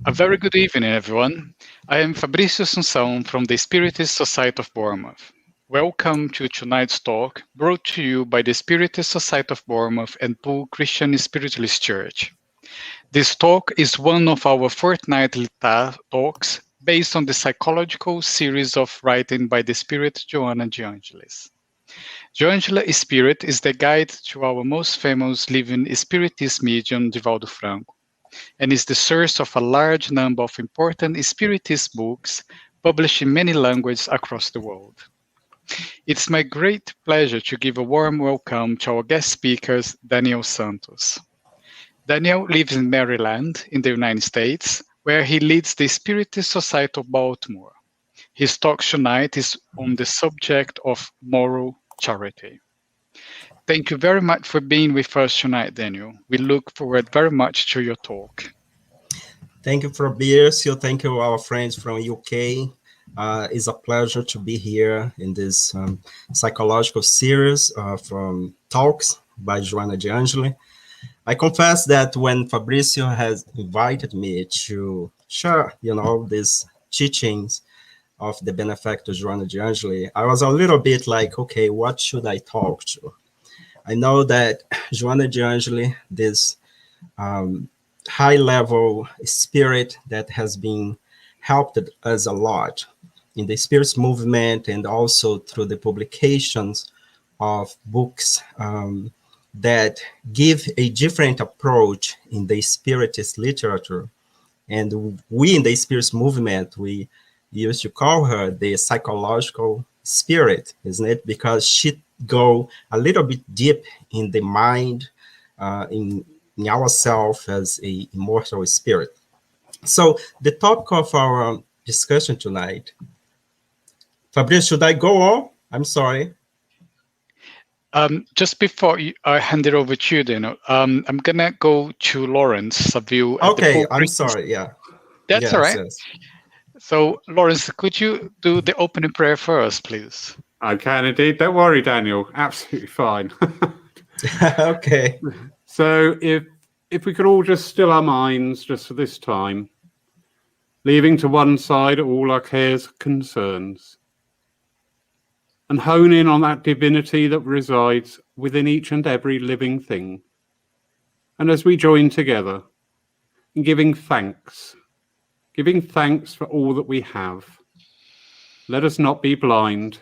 A very good evening, everyone. I am Fabrício Assunção from the Spiritist Society of Bournemouth. Welcome to tonight's talk, brought to you by the Spiritist Society of Bournemouth and Poole Christian Spiritualist Church. This talk is one of our fortnightly talks based on the psychological series of writing by the spirit Joanna de Angelis. Joanna Spirit is the guide to our most famous living Spiritist medium, Divaldo Franco, and is the source of a large number of important Spiritist books published in many languages across the world. It's my great pleasure to give a warm welcome to our guest speakers, Daniel Santos. Daniel lives in Maryland, in the United States, where he leads the Spiritist Society of Baltimore. His talk tonight is on the subject of moral charity. Thank you very much for being with us tonight, Daniel. We look forward very much to your talk. Thank you, Fabrício. Thank you, our friends from UK. It's a pleasure to be here in this psychological series from talks by Joanna de Angelis. I confess that when Fabrício has invited me to share, these teachings of the benefactor Joanna de Angelis, I was a little bit like, okay, what should I talk to? I know that Joanna de Angelis, this high-level spirit that has been helped us a lot in the Spiritist movement and also through the publications of books that give a different approach in the Spiritist literature. And we in the Spiritist movement, we used to call her the psychological spirit, isn't it? Because she go a little bit deep in the mind, in ourselves as a immortal spirit. So the topic of our discussion tonight, Fabrício, should I go on? I'm sorry. Just before I hand it over to you, Daniel, I'm gonna go to Lawrence Saville. Okay, I'm sorry. Yeah, that's yes, all right. Yes. So, Lawrence, could you do the opening prayer for us, please? I can indeed. Don't worry, Daniel. Absolutely fine. Okay. So if we could all just still our minds just for this time, leaving to one side all our cares, concerns, and hone in on that divinity that resides within each and every living thing. And as we join together in giving thanks for all that we have, let us not be blind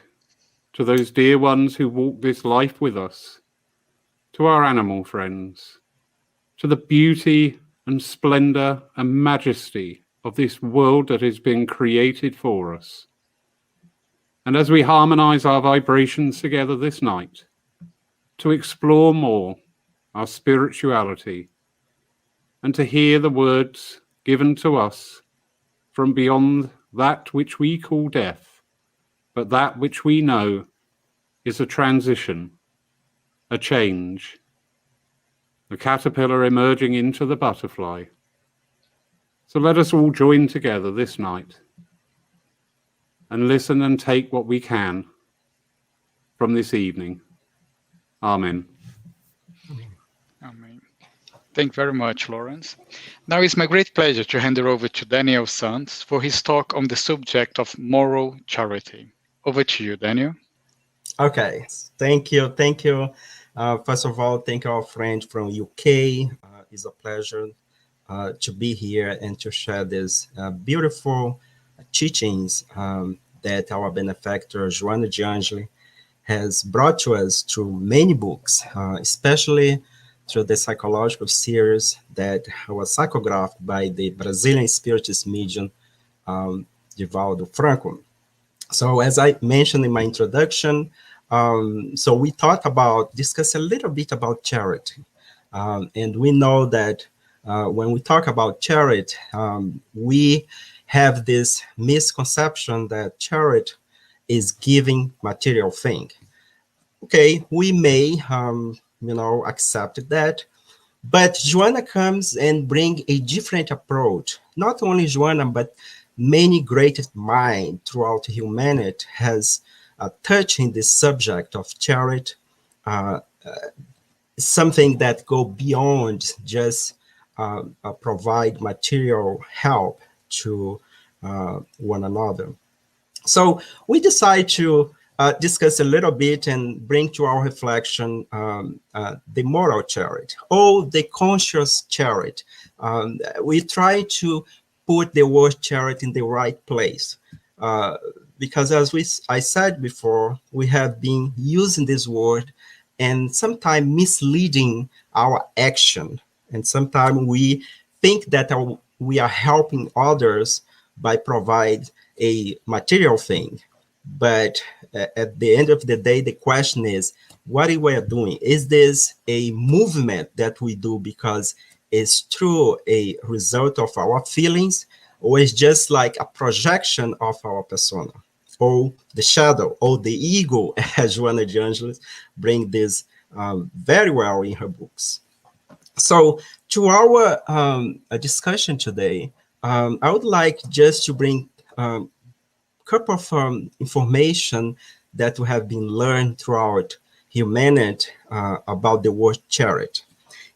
to those dear ones who walk this life with us, to our animal friends, to the beauty and splendor and majesty of this world that has been created for us. And as we harmonize our vibrations together this night, to explore more our spirituality and to hear the words given to us from beyond that which we call death, but that which we know is a transition, a change, the caterpillar emerging into the butterfly. So let us all join together this night and listen and take what we can from this evening. Amen. Amen. Thank you very much, Lawrence. Now it's my great pleasure to hand it over to Daniel Santos for his talk on the subject of moral charity. Over to you, Daniel. Okay, thank you. First of all, thank our friend from UK. It's a pleasure to be here and to share these beautiful teachings that our benefactor Joanna de Angelis has brought to us through many books, especially through the psychological series that was psychographed by the Brazilian Spiritist medium Divaldo Franco. So as I mentioned in my introduction, so we discuss a little bit about charity. And we know that when we talk about charity, we have this misconception that charity is giving material thing. Okay, we may, accept that, but Joanna comes and bring a different approach. Not only Joanna, but many great minds throughout humanity has touching this subject of charity, something that go beyond just provide material help to one another. So we decide to discuss a little bit and bring to our reflection the moral charity, or the conscious charity. We try to put the word charity in the right place. Because as I said before, we have been using this word and sometimes misleading our action. And sometimes we think that we are helping others by providing a material thing. But at the end of the day, the question is, what we are doing? Is this a movement that we do because it's through a result of our feelings, or is just like a projection of our persona, or the shadow, or the ego, as Joanna de Angelis bring this very well in her books. So to our discussion today, I would like just to bring a couple of information that we have been learned throughout humanity about the word charity.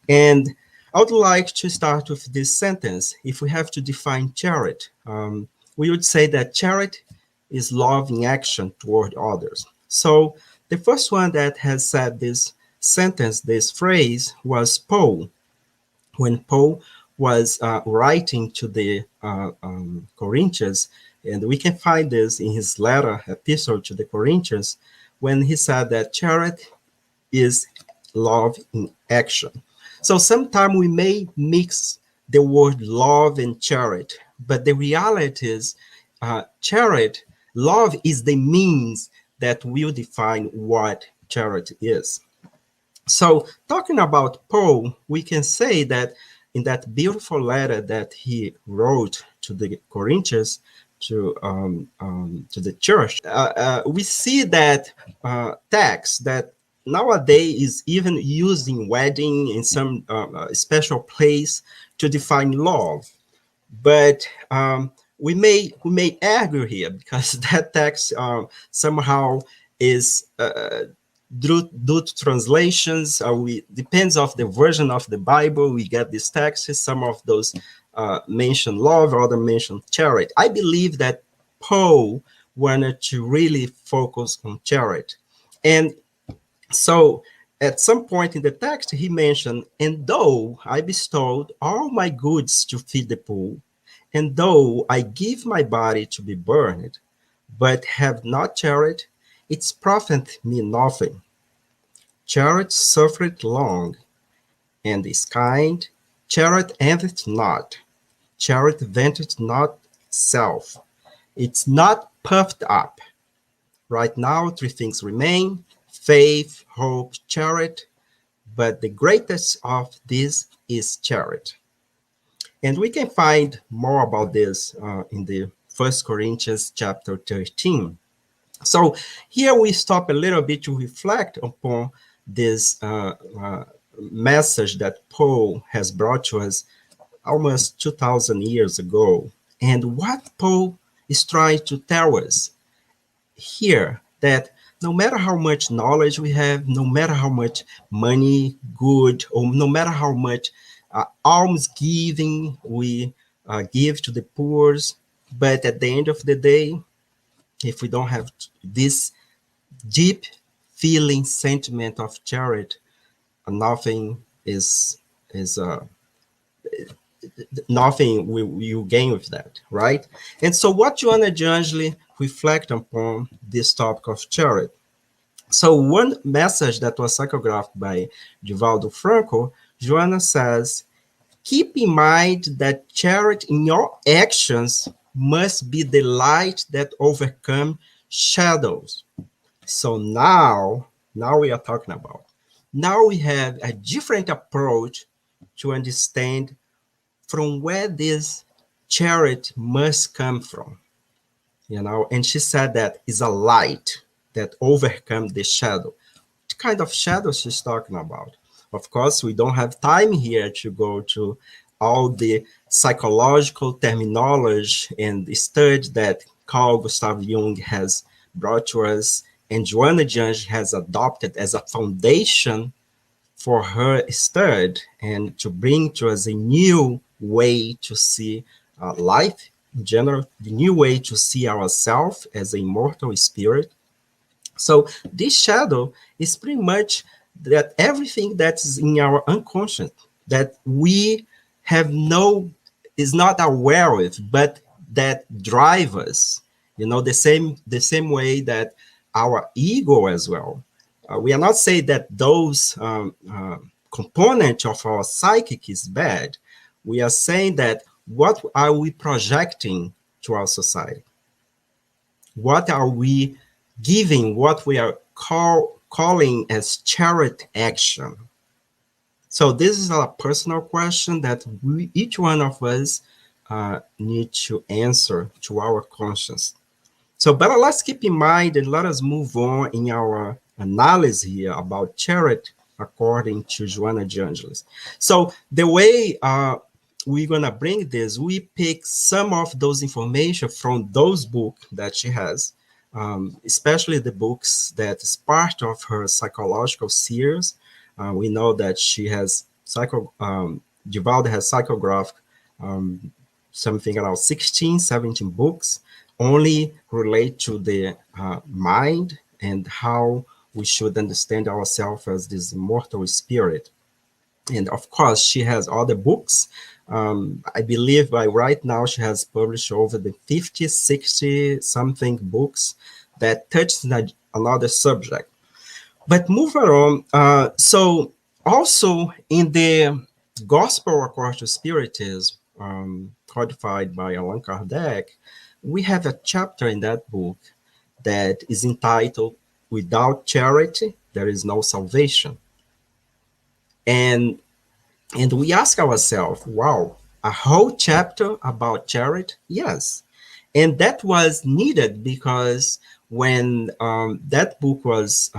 And I would like to start with this sentence. If we have to define charity, we would say that charity is love in action toward others. So the first one that has said this sentence, this phrase, was Paul. When Paul was writing to the Corinthians, and we can find this in his letter, epistle to the Corinthians, when he said that charity is love in action. So sometimes we may mix the word love and charity, but the reality is charity, love is the means that will define what charity is. So talking about Paul, we can say that in that beautiful letter that he wrote to the Corinthians, to the church, we see that text that nowadays is even used in wedding in some special place to define love. But we may argue here because that text somehow is due to translations. We depends of the version of the Bible. We get these texts. Some of those mention love, other mention charity. I believe that Paul wanted to really focus on charity, and so at some point in the text, he mentioned, and though I bestowed all my goods to feed the poor, and though I give my body to be burned, but have not charity, it's profit me nothing. Charity suffereth long, and is kind. Charity envieth not. Charity vaunteth not itself. It's not puffed up. Right now, three things remain: faith, hope, charity, but the greatest of these is charity. And we can find more about this in the 1 Corinthians chapter 13. So here we stop a little bit to reflect upon this message that Paul has brought to us almost 2,000 years ago. And what Paul is trying to tell us here, that no matter how much knowledge we have, no matter how much money, good, or no matter how much almsgiving we give to the poor, but at the end of the day, if we don't have this deep feeling, sentiment of charity, nothing nothing you gain with that, right? And so what Joanna de Angelis reflect upon this topic of charity. So one message that was psychographed by Divaldo Franco, Joanna says, keep in mind that charity in your actions must be the light that overcomes shadows. So now we are talking about. Now we have a different approach to understand from where this charity must come from. And she said that is a light that overcomes the shadow. What kind of shadow she's talking about? Of course, we don't have time here to go to all the psychological terminology and the study that Carl Gustav Jung has brought to us and Joanna de Angelis has adopted as a foundation for her stirred and to bring to us a new way to see life in general, the new way to see ourselves as an immortal spirit. So this shadow is pretty much that everything that is in our unconscious that we have is not aware of, but that drive us, the same way that our ego as well. We are not saying that those components of our psychic is bad. We are saying that what are we projecting to our society? What are we giving, what we are calling as charity action? So this is a personal question that each one of us need to answer to our conscience. So, but let's keep in mind and let us move on in our analysis here about charity according to Joanna de Angelis. So the way we're going to bring this, we pick some of those information from those books that she has, especially the books that is part of her psychological series. We know that she has Divaldo has psychographed something around 16, 17 books only relate to the mind and how we should understand ourselves as this immortal spirit. And of course, she has other books. I believe by right now she has published over the 50, 60 something books that touch another subject. But moving on, so also in the Gospel according to Spiritism, codified by Allan Kardec, we have a chapter in that book that is entitled, Without Charity, There is No Salvation. And we ask ourselves, wow, a whole chapter about charity? Yes. And that was needed because when that book was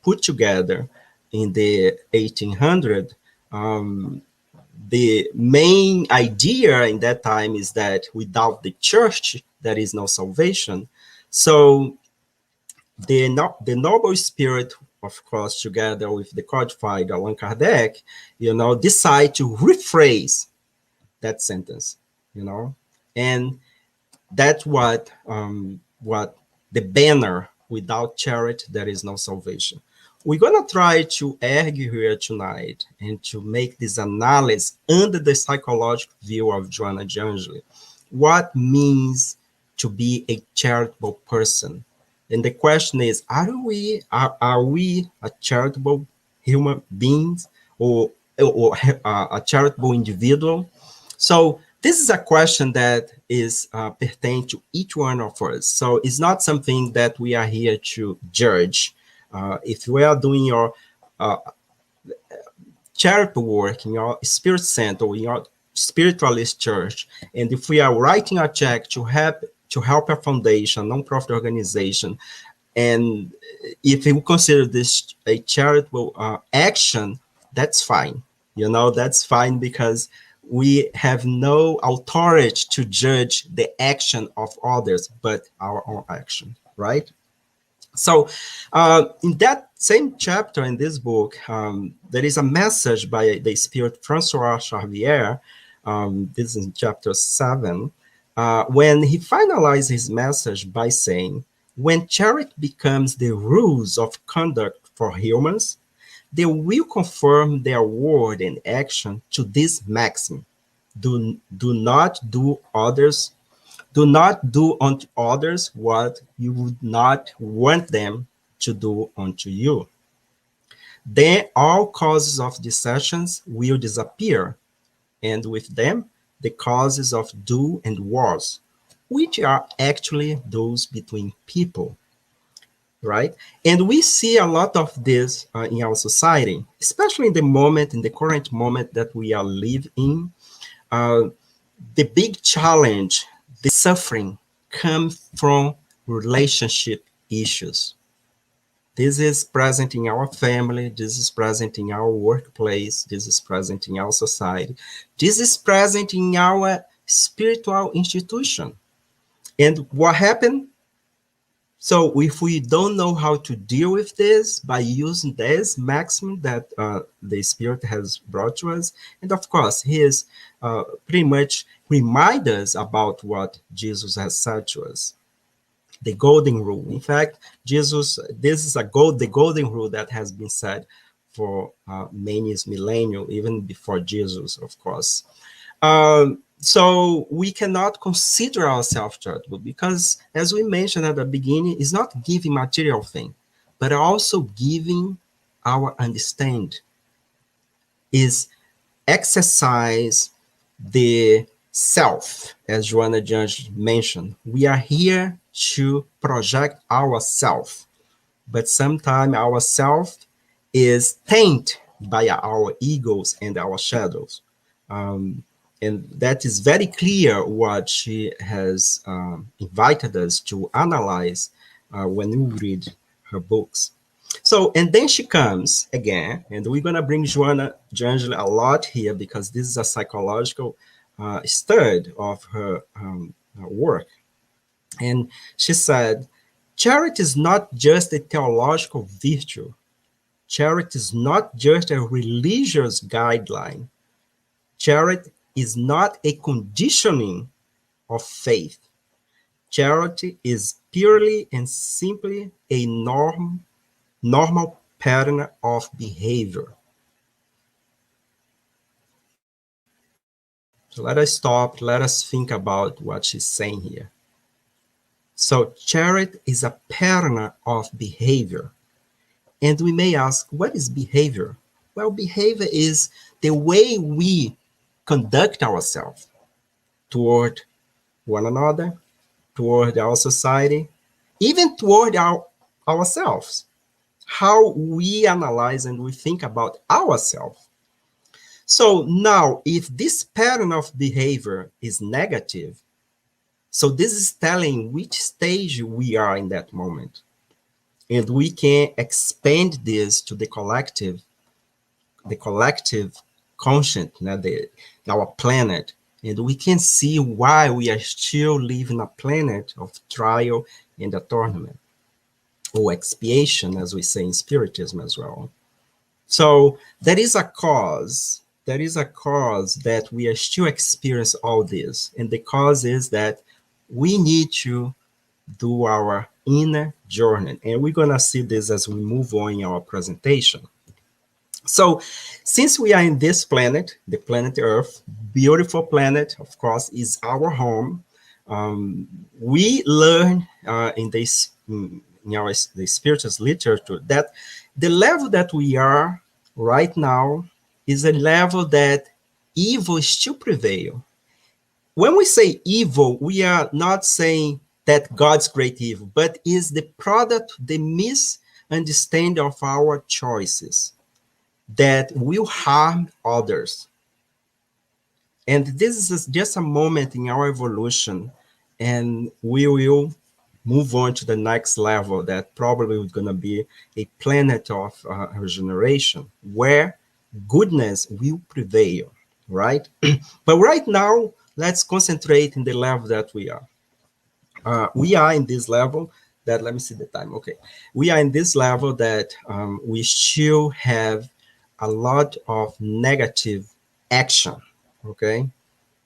put together in the 1800s, the main idea in that time is that without the church, there is no salvation. So the noble spirit, of course, together with the codified Allan Kardec, decide to rephrase that sentence, and that's what the banner, without charity, there is no salvation. We're going to try to argue here tonight and to make this analysis under the psychological view of Joanna de Angelis. What means to be a charitable person? And the question is, are we a charitable human beings or a charitable individual? So this is a question that is pertain to each one of us. So it's not something that we are here to judge. If we are doing your charitable work in your spirit center or in your spiritualist church, and if we are writing a check to help a foundation, non-profit organization, and if you consider this a charitable action, that's fine. That's fine because we have no authority to judge the action of others, but our own action, right? So in that same chapter in this book, there is a message by the spirit Francois Xavier. This is in chapter 7, when he finalized his message by saying, when charity becomes the rules of conduct for humans, they will conform their word and action to this maxim: do not do unto others what you would not want them to do unto you. Then all causes of dissensions will disappear, and with them the causes of do and was, which are actually those between people, right? And we see a lot of this in our society, especially in the current moment that we are living in. The big challenge, the suffering, comes from relationship issues. This is present in our family. This is present in our workplace. This is present in our society. This is present in our spiritual institution. And what happened? So if we don't know how to deal with this by using this maximum that the Spirit has brought to us, and of course, he is pretty much remind us about what Jesus has said to us, the golden rule. In fact, Jesus, this is the golden rule that has been said for many millennia, even before Jesus, of course. So we cannot consider ourselves charitable because, as we mentioned at the beginning, it's not giving material thing, but also giving our understand, is exercise the self, as Joanna just mentioned. We are here to project ourself, but sometimes ourself is tainted by our egos and our shadows. And that is very clear what she has invited us to analyze when we read her books. So, and then she comes again, and we're going to bring Joanna Angela a lot here because this is a psychological study of her work. And she said, charity is not just a theological virtue. Charity is not just a religious guideline. Charity is not a conditioning of faith. Charity is purely and simply a normal pattern of behavior. So let us stop, let us think about what she's saying here. So charity is a pattern of behavior. And we may ask, what is behavior? Well, behavior is the way we conduct ourselves toward one another, toward our society, even toward ourselves, how we analyze and we think about ourselves. So now, if this pattern of behavior is negative, so this is telling which stage we are in that moment. And we can expand this to the collective conscience, our planet. And we can see why we are still living a planet of trial and atonement, or expiation, as we say in Spiritism as well. So there is a cause that we are still experiencing all this. And the cause is that we need to do our inner journey. And we're going to see this as we move on in our presentation. So since we are in this planet, the planet Earth, beautiful planet, of course, is our home. We learn in the Spiritist literature that the level that we are right now is a level that evil still prevail. When we say evil, we are not saying that God's great evil, but is the product, the misunderstanding of our choices that will harm others. And this is just a moment in our evolution, and we will move on to the next level that probably is going to be a planet of regeneration, where goodness will prevail, right? But right now, let's concentrate in the level that we are. We are in this level that, let me see the time, okay. We are in this level that we still have a lot of negative action, okay?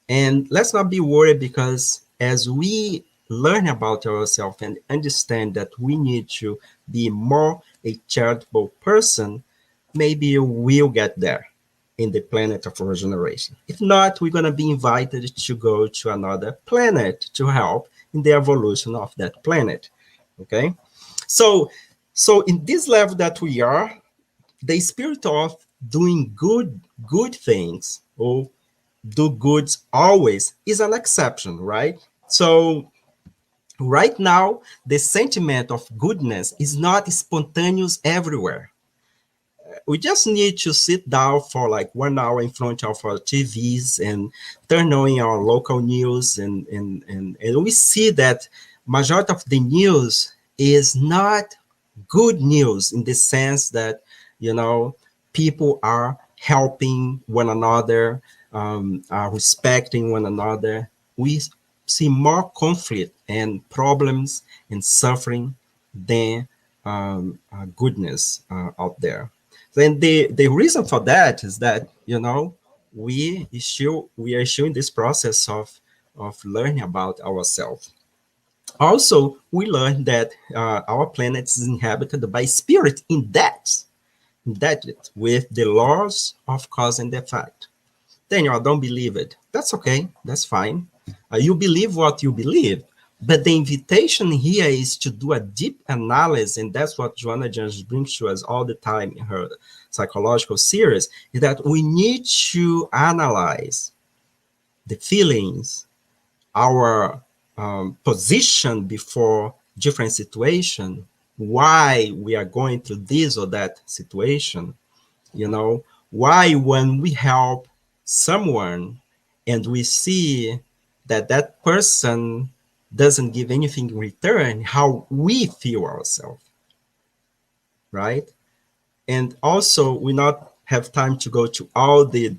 And let's not be worried, because as we learn about ourselves and understand that we need to be more a charitable person, maybe we'll get there in the planet of regeneration. If not, we're going to be invited to go to another planet to help in the evolution of that planet, okay? So in this level that we are, the spirit of doing good things, or do goods always, is an exception, right? So right now, the sentiment of goodness is not spontaneous everywhere. We just need to sit down for like 1 hour in front of our TVs and turn on our local news, and we see that majority of the news is not good news, in the sense that, you know, people are helping one another, are respecting one another. We see more conflict and problems and suffering than goodness out there. Then the reason for that is that, we are still in this process of learning about ourselves. Also, we learned that our planet is inhabited by spirit indebted with the laws of cause and effect. Daniel, I don't believe it. That's okay. That's fine. You believe what you believe. But the invitation here is to do a deep analysis, and that's what Joanna just brings to us all the time in her psychological series, is that we need to analyze the feelings, our position before different situation, why we are going through this or that situation, why when we help someone and we see that that person doesn't give anything in return, how we feel ourselves, right? And also, we not have time to go to all the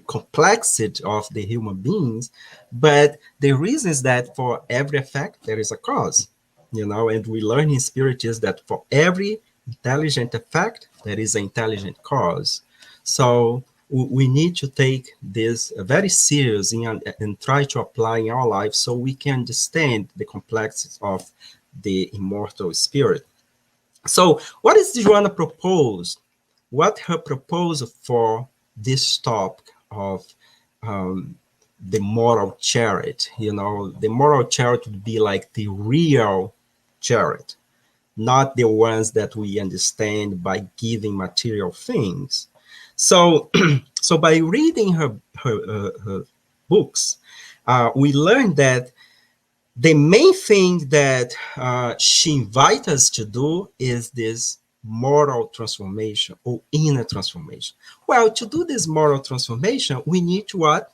complexity of the human beings, but the reason is that for every effect there is a cause, and we learn in Spiritism that for every intelligent effect there is an intelligent cause. So we need to take this very serious and try to apply in our life so we can understand the complexity of the immortal spirit. So what is Joanna proposed? What her proposal for this topic of the moral charity? The moral charity would be like the real charity, not the ones that we understand by giving material things. So, so by reading her books, we learned that the main thing that she invites us to do is this moral transformation or inner transformation. Well, to do this moral transformation, we need to what?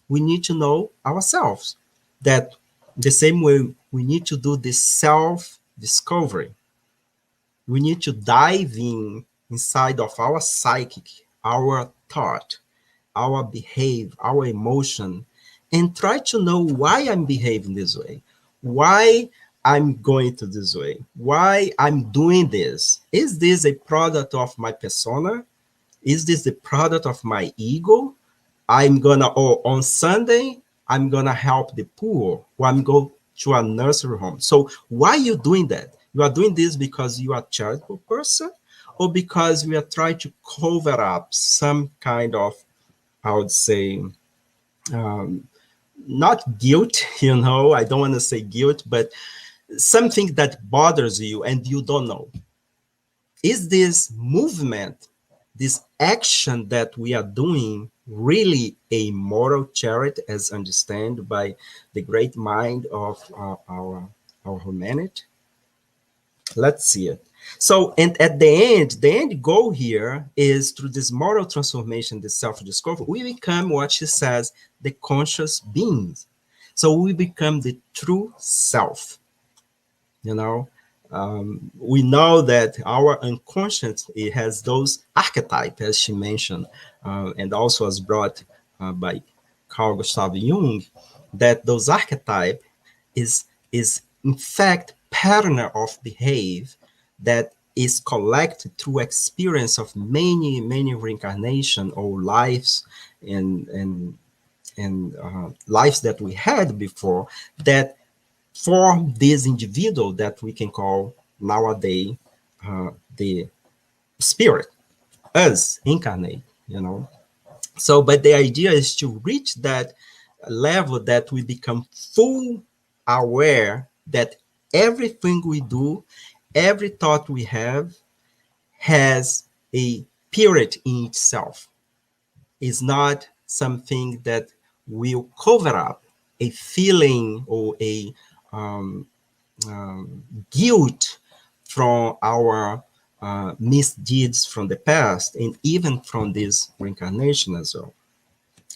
We need to know ourselves. That the same way we need to do this self-discovery. We need to dive inside of our psychic, our thought, our behavior, our emotion, and try to know why I'm behaving this way, why I'm going to this way, why I'm doing this. Is this a product of my persona? Is this the product of my ego? On Sunday, I'm gonna help the poor, or I'm going to a nursery home. So why are you doing that? You are doing this because you are a charitable person, or because we are trying to cover up some kind of, I would say, not guilt, I don't want to say guilt, but something that bothers you and you don't know. Is this movement, this action that we are doing, really a moral charity as understood by the great mind of our humanity? Let's see it. So, and at the end goal here is through this moral transformation, this self-discovery, we become what she says, the conscious beings. So we become the true self. We know that our unconscious, it has those archetypes, as she mentioned, and also as brought by Carl Gustav Jung, that those archetypes is in fact pattern of behavior that is collected through experience of many reincarnation or lives and lives that we had before, that form this individual that we can call nowadays the spirit, us incarnate, So, but the idea is to reach that level that we become full aware that everything we do, every thought we have has a period in itself. It's not something that will cover up a feeling or a guilt from our misdeeds from the past, and even from this reincarnation as well.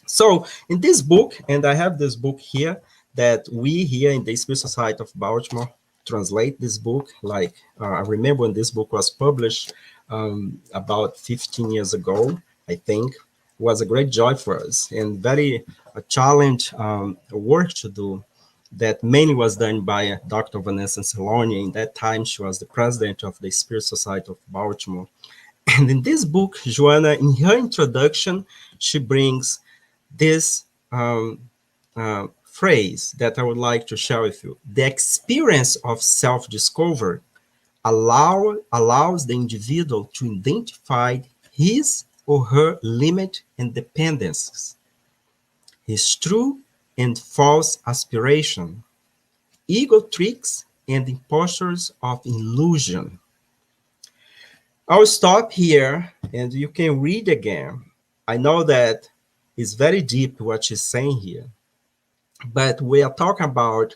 So in this book, and I have this book here that we here in the Spirit Society of Baltimore translate this book. Like I remember when this book was published about 15 years ago, I think. It was a great joy for us and very a challenge work to do. that mainly was done by Dr. Vanessa Saloni. In that time, she was the president of the Spirit Society of Baltimore. And in this book, Joanna, in her introduction, she brings this phrase that I would like to share with you. The experience of self-discovery allows the individual to identify his or her limit and dependencies, his true and false aspiration, ego tricks and impostures of illusion. I'll stop here and you can read again. I know that it's very deep what she's saying here, but we are talking about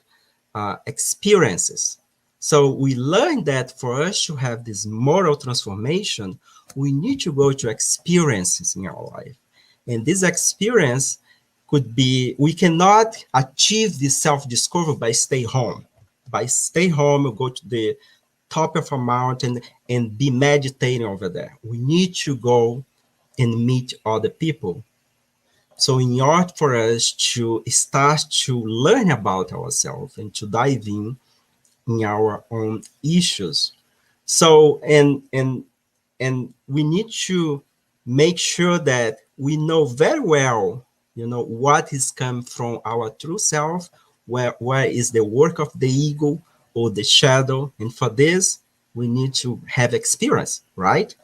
experiences. So we learned that for us to have this moral transformation, we need to go to experiences in our life. And this experience could be, we cannot achieve this self-discovery by stay home. By stay home, we go to the top of a mountain and be meditating over there. We need to go and meet other people. So in order for us to start to learn about ourselves and to dive in our own issues. So, and we need to make sure that we know very well, what is coming from our true self, where is the work of the ego or the shadow. And for this, we need to have experience, right?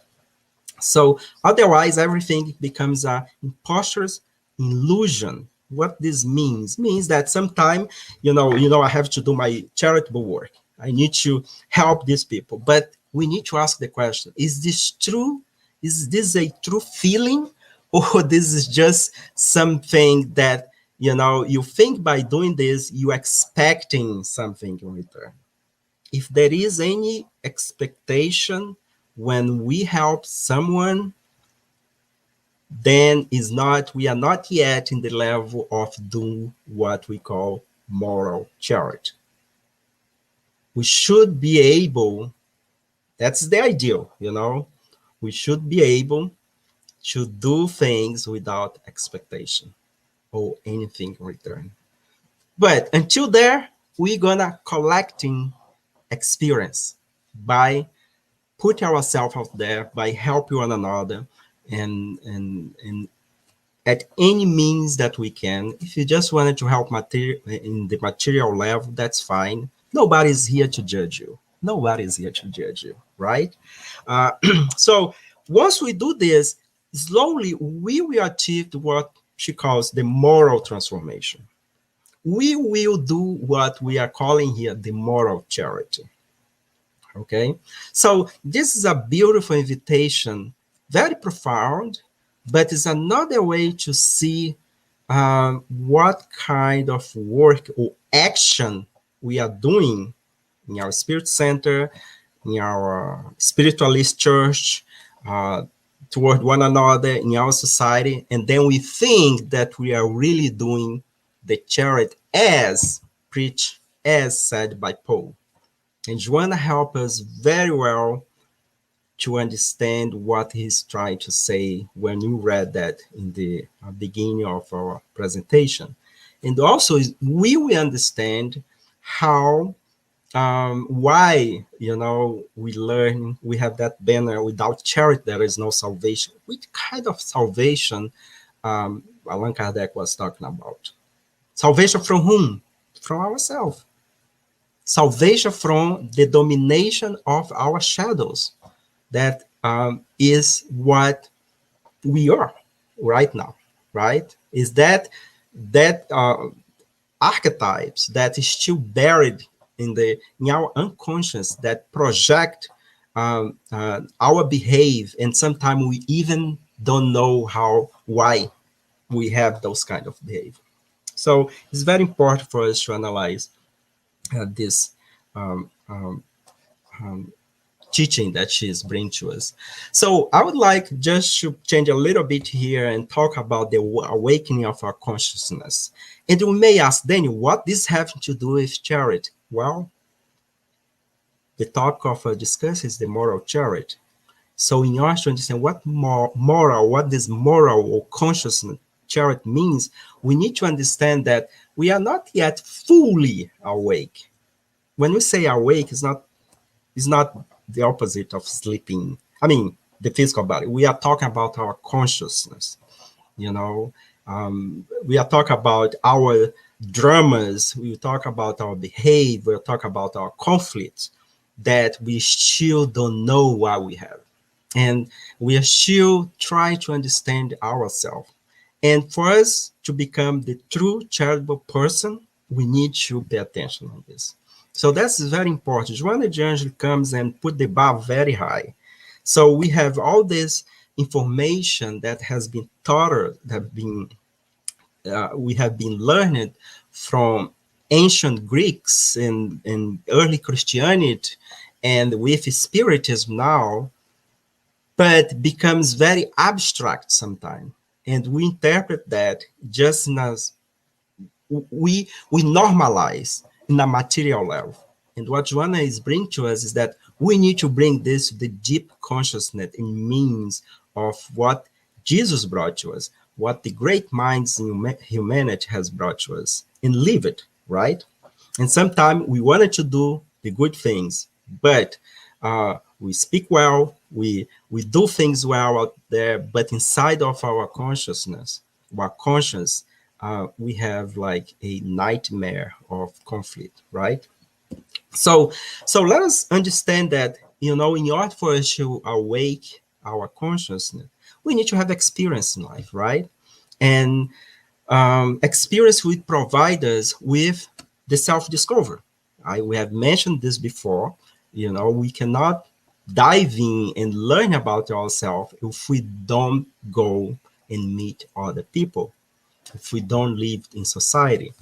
So otherwise, everything becomes an imposter's illusion. What this means that sometimes, I have to do my charitable work. I need to help these people. But we need to ask the question, is this true? Is this a true feeling? Or this is just something that, you think by doing this, you're expecting something in return. If there is any expectation when we help someone, then we are not yet in the level of doing what we call moral charity. We should be able, that's the ideal, we should be able to do things without expectation or anything in return. But until there, we're gonna collecting experience by put ourselves out there, by helping one another, and at any means that we can. If you just wanted to help in the material level, that's fine. Nobody's here to judge you. Nobody's here to judge you, right? So once we do this, slowly we will achieve what she calls the moral transformation. We will do what we are calling here the moral charity. Okay, so this is a beautiful invitation, very profound, but it's another way to see what kind of work or action we are doing in our spirit center, in our spiritualist church, toward one another, in our society, and then we think that we are really doing the charity as preached, as said by Paul. And Joanna helped us very well to understand what he's trying to say when you read that in the beginning of our presentation. And also, we will understand how, why, we learn, we have that banner, without charity, there is no salvation. Which kind of salvation Allan Kardec was talking about? Salvation from whom? From ourselves. Salvation from the domination of our shadows. That is what we are right now, right? Is that archetypes that is still buried in our unconscious that project our behavior, and sometimes we even don't know why we have those kind of behavior. So it's very important for us to analyze this teaching that she is bringing to us. So I would like just to change a little bit here and talk about the awakening of our consciousness. And we may ask, Daniel, what this having to do with charity? Well, the topic of discuss is the moral charity. So in order to understand what this moral or consciousness charity means, we need to understand that we are not yet fully awake. When we say awake, it's not the opposite of sleeping. I mean, the physical body. We are talking about our consciousness. You know, we are talking about our dramas. We talk about our behavior. We talk about our conflicts that we still don't know why we have, and we are still trying to understand ourselves. And for us to become the true charitable person, we need to pay attention on this. So that's very important. Joanna de Angelis comes and put the bar very high. So we have all this information that has been taught, we have been learned from ancient Greeks and early Christianity, and with Spiritism now, but becomes very abstract sometimes. And we interpret that just as we normalize in a material level. And what Joanna is bringing to us is that we need to bring this to the deep consciousness in means of what Jesus brought to us, what the great minds in humanity has brought to us, and live it, right? And sometimes we wanted to do the good things, but we speak well, we do things well out there, but inside of our consciousness, our conscience, we have like a nightmare of conflict, right? So let us understand that, in order for us to awake our consciousness, we need to have experience in life, right? And experience will provide us with the self-discovery. We have mentioned this before. We cannot dive in and learn about ourselves if we don't go and meet other people, if we don't live in society.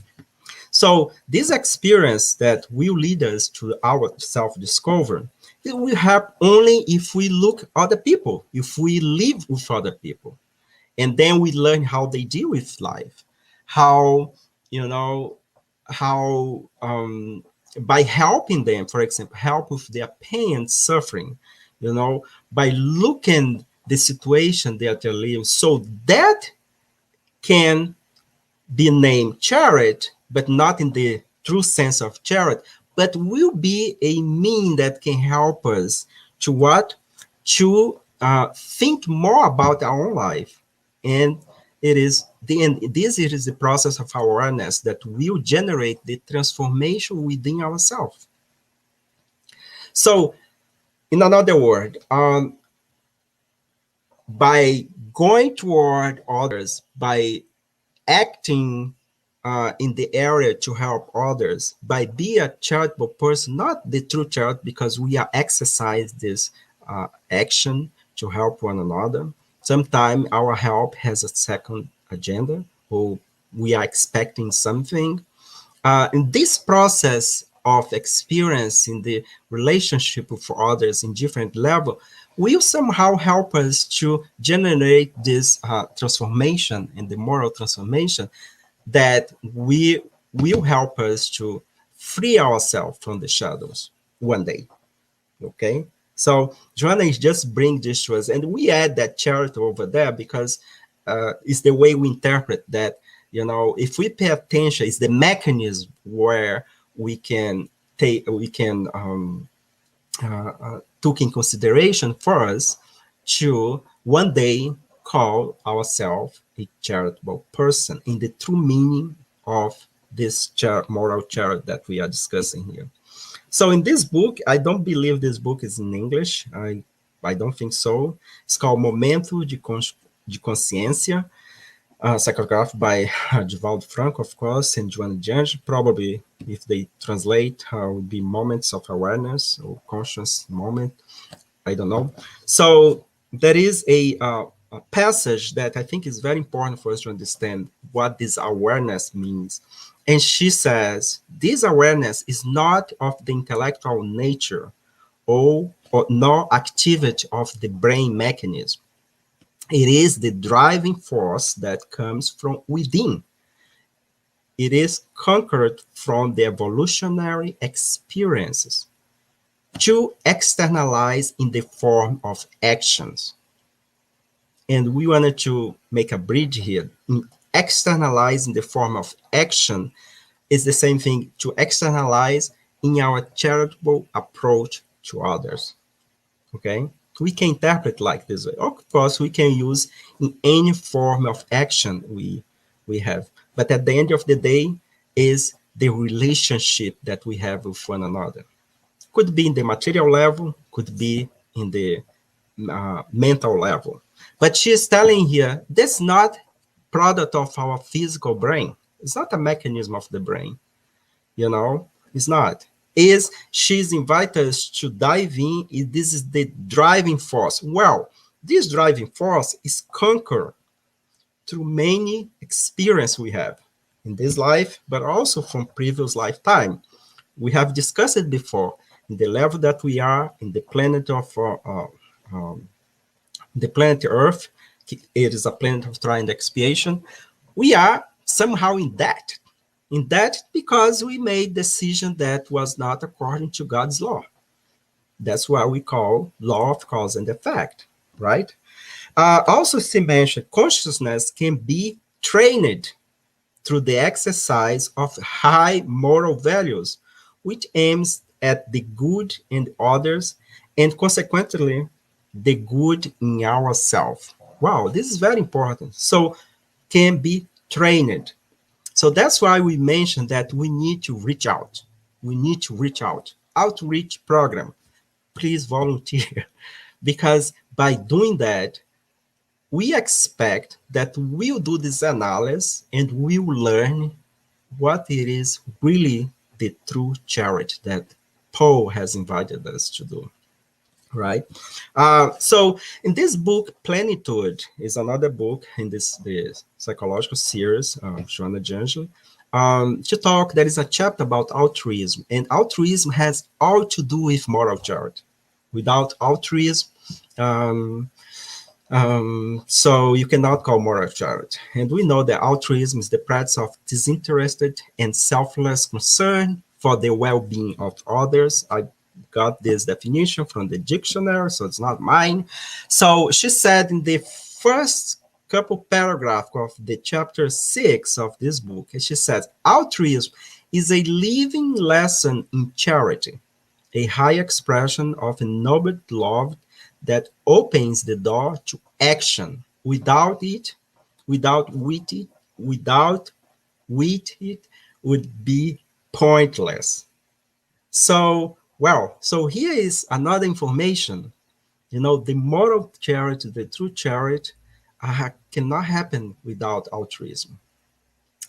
So this experience that will lead us to our self-discovery, it will help only if we look at other people, if we live with other people. And then we learn how they deal with life, how by helping them, for example, help with their pain and suffering, by looking the situation that they're living, so that can be named charity, but not in the true sense of charity, but will be a mean that can help us to what? To think more about our own life. And this is the process of awareness that will generate the transformation within ourselves. So, in another word, by going toward others, by acting in the area to help others, by being a charitable person, not the true charity, because we are exercise this action to help one another. Sometimes our help has a second agenda, or we are expecting something. In this process of experiencing the relationship with others in different level, will somehow help us to generate this transformation and the moral transformation that will help us to free ourselves from the shadows one day. Okay? So Joanna is just bring this to us, and we add that charity over there because it's the way we interpret that. If we pay attention, it's the mechanism where we can take took in consideration for us to one day call ourselves a charitable person in the true meaning of this moral charity that we are discussing here. So in this book, I don't believe this book is in English. I don't think so. It's called Momento de Consciência, psychographed by Divaldo Franco, of course, and Joanna de Angelis. Probably, if they translate, would be moments of awareness or conscious moment. I don't know. So there is a passage that I think is very important for us to understand what this awareness means. And she says, this awareness is not of the intellectual nature or nor activity of the brain mechanism. It is the driving force that comes from within. It is conquered from the evolutionary experiences to externalize in the form of actions. And we wanted to make a bridge here. externalize in the form of action is the same thing to externalize in our charitable approach to others. Okay? We can interpret like this way. Of course, we can use in any form of action we have. But at the end of the day, is the relationship that we have with one another. Could be in the material level, could be in the mental level. But she is telling here, that's not product of our physical brain. It's not a mechanism of the brain. It's not. She's invited us to dive in. This is the driving force. Well, this driving force is conquered through many experiences we have in this life, but also from previous lifetime. We have discussed it before. In the level that we are in the planet of the planet Earth, it is a planet of trial and expiation. We are somehow in debt because we made decision that was not according to God's law. That's what we call law of cause and effect, right? Also, she mentioned consciousness can be trained through the exercise of high moral values, which aims at the good in others and consequently the good in ourselves. Wow, this is very important. So, can be trained. So that's why we mentioned that we need to reach out. We need to reach out. Outreach program. Please volunteer. Because by doing that, we expect that we'll do this analysis and we'll learn what it is really the true charity that Paul has invited us to do. Right. So in this book, Plenitude is another book in the psychological series, Joanna de Angelis. There is a chapter about altruism, and altruism has all to do with moral charity. Without altruism, so you cannot call moral charity. And we know that altruism is the practice of disinterested and selfless concern for the well-being of others. I got this definition from the dictionary, so it's not mine. So she said in the first couple paragraphs of the chapter 6 of this book, she says, altruism is a living lesson in charity, a high expression of a noble love that opens the door to action. Without it would be pointless. So here is another information. The moral charity, the true charity, cannot happen without altruism,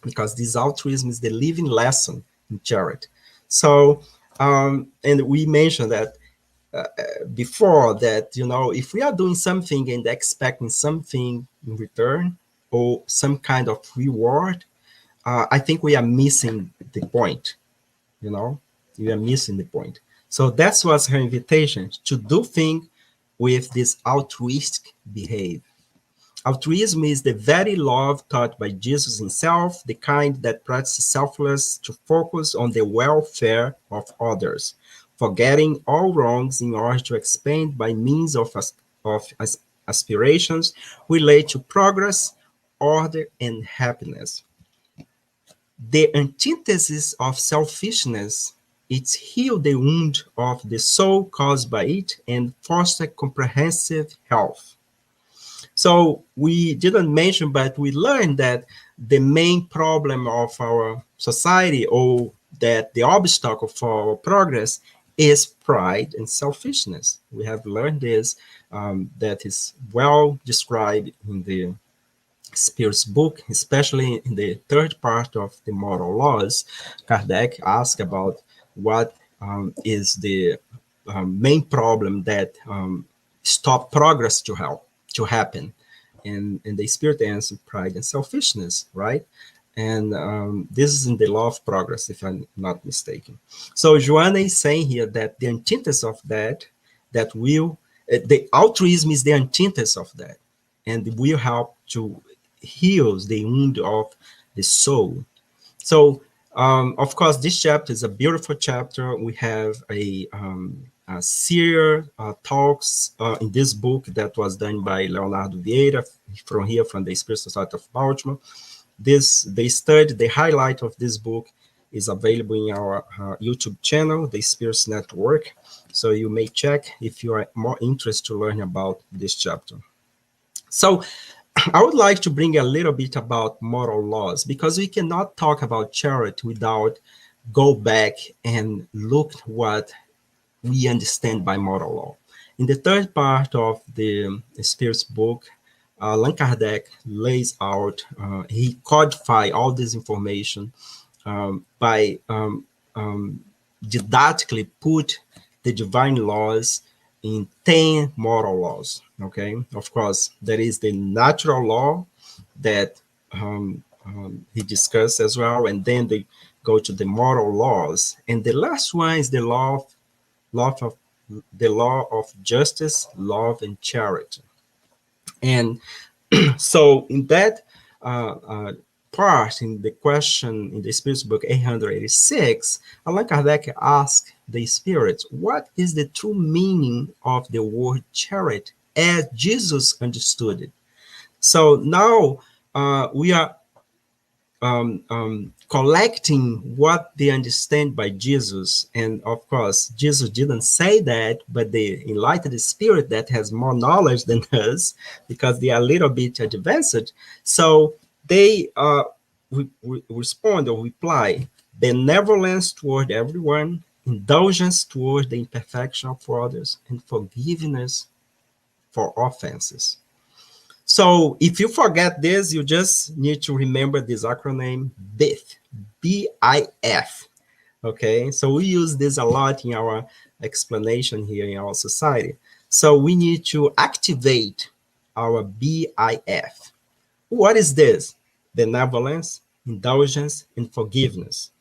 because this altruism is the living lesson in charity. So, and we mentioned that before that, if we are doing something and expecting something in return or some kind of reward, I think we are missing the point. We are missing the point. So that was her invitation, to do things with this altruistic behavior. Altruism is the very love taught by Jesus himself, the kind that practices selfless to focus on the welfare of others, forgetting all wrongs in order to expand by means of aspirations relate to progress, order, and happiness. The antithesis of selfishness is heal the wound of the soul caused by it and foster comprehensive health. So we didn't mention, but we learned that the main problem of our society, or that the obstacle for our progress, is pride and selfishness. We have learned this, that is well described in the Spirit's book, especially in the third part of the moral laws. Kardec asked about what is the main problem that stop progress to happen, and the Spirit answered pride and selfishness, right? And this is in the law of progress, if I'm not mistaken. So Joanna is saying here that the antithesis of that the altruism is the antithesis of that, and will help to heal the wound of the soul. So, of course, this chapter is a beautiful chapter. We have a series talks in this book that was done by Leonardo Vieira from the Spiritual Society of Baltimore. the highlight of this book is available in our YouTube channel, the Spirits Network. So you may check if you are more interested to learn about this chapter. So I would like to bring a little bit about moral laws, because we cannot talk about charity without go back and look what we understand by moral law. In the third part of the Spirit's book, Allan Kardec lays out, he codified all this information by didactically put the divine laws in 10 moral laws, okay? Of course, there is the natural law that he discussed as well, and then they go to the moral laws. And the last one is the law of justice, love, and charity. And so in that part, in the question in the Spirit's book 886, Allan Kardec asked the Spirit, what is the true meaning of the word charity as Jesus understood it? So now we are collecting what they understand by Jesus. And of course, Jesus didn't say that, but the enlightened spirit that has more knowledge than us, because they are a little bit advanced. So they respond or reply, benevolence toward everyone, indulgence toward the imperfection of others, and forgiveness for offenses. So if you forget this, you just need to remember this acronym BIF, B-I-F, okay? So we use this a lot in our explanation here in our society. So we need to activate our BIF. What is this? Benevolence, indulgence, and forgiveness.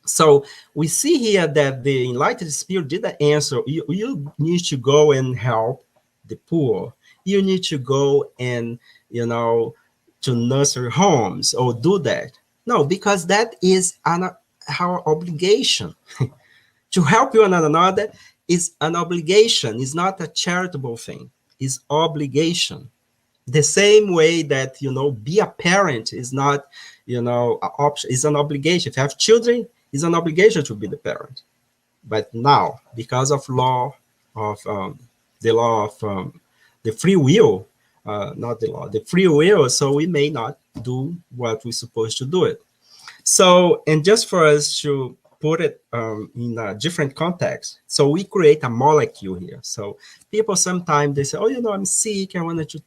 So we see here that the enlightened spirit did the answer. You need to go and help the poor. You need to go and, to nursery homes or do that. No, because that is our obligation. To help one another is an obligation. It's not a charitable thing. It's obligation. The same way that, be a parent is not, an option. It's an obligation. If you have children, it's an obligation to be the parent. But now, because of the law of the free will, not the law, the free will, so we may not do what we're supposed to do it. So, and just for us to put it in a different context, so we create a molecule here. So people sometimes they say, oh, I'm sick, I wanted to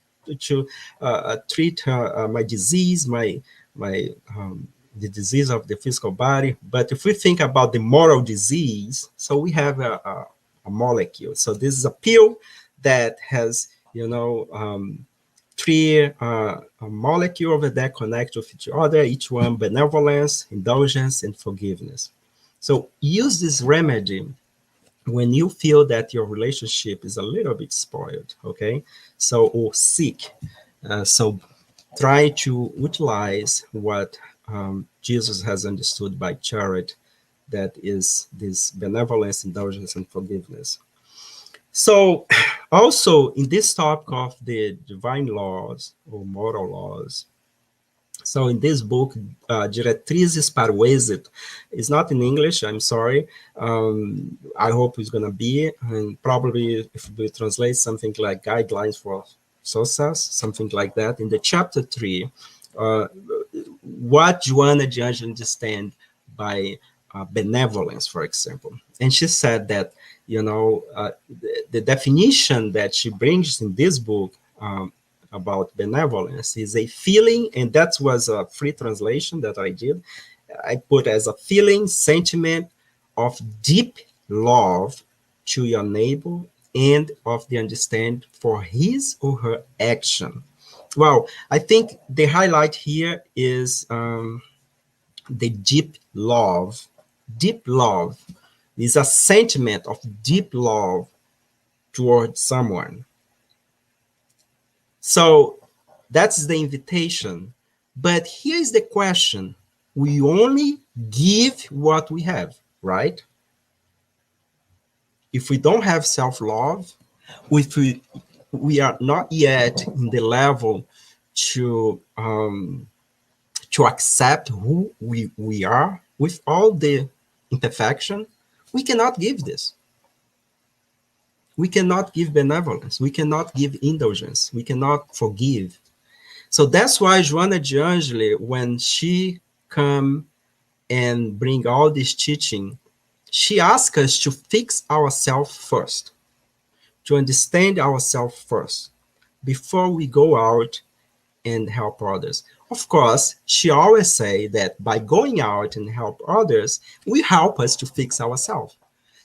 treat my disease, the disease of the physical body. But if we think about the moral disease, so we have a molecule. So this is a pill that has three molecule over there connect with each other, each one benevolence, indulgence, and forgiveness. So use this remedy when you feel that your relationship is a little bit spoiled, okay? So, or sick. So try to utilize what Jesus has understood by charity, that is this benevolence, indulgence, and forgiveness. So also in this topic of the divine laws or moral laws, so in this book, Diretrizes para o Êxito, it's not in English, I'm sorry. I hope it's going to be, and probably if we translate something like guidelines for success, something like that. In the chapter 3, what Joanna de Angelis understand by benevolence, for example. And she said that, the definition that she brings in this book about benevolence is a feeling, and that was a free translation that I did. I put as a feeling, sentiment of deep love to your neighbor and of the understand for his or her action. Well, I think the highlight here is the deep love. Deep love is a sentiment of deep love towards someone. So that's the invitation. But here's the question. We only give what we have, right? If we don't have self-love, if we are not yet in the level to to accept who we are with all the imperfection, we cannot give this. We cannot give benevolence. We cannot give indulgence. We cannot forgive. So that's why Joanna de Angelis, when she come and bring all this teaching, she asks us to fix ourselves first, to understand ourselves first, before we go out and help others. Of course, she always say that by going out and help others, we help us to fix ourselves.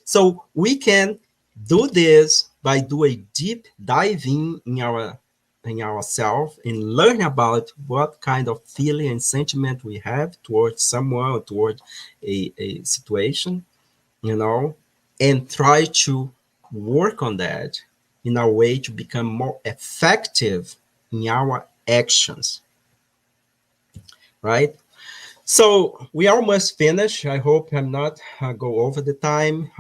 So we can do this by do a deep diving in ourselves and learn about what kind of feeling and sentiment we have towards someone or towards a situation, and try to work on that in a way to become more effective in our actions, right? So we almost finished. I hope I'm not go over the time.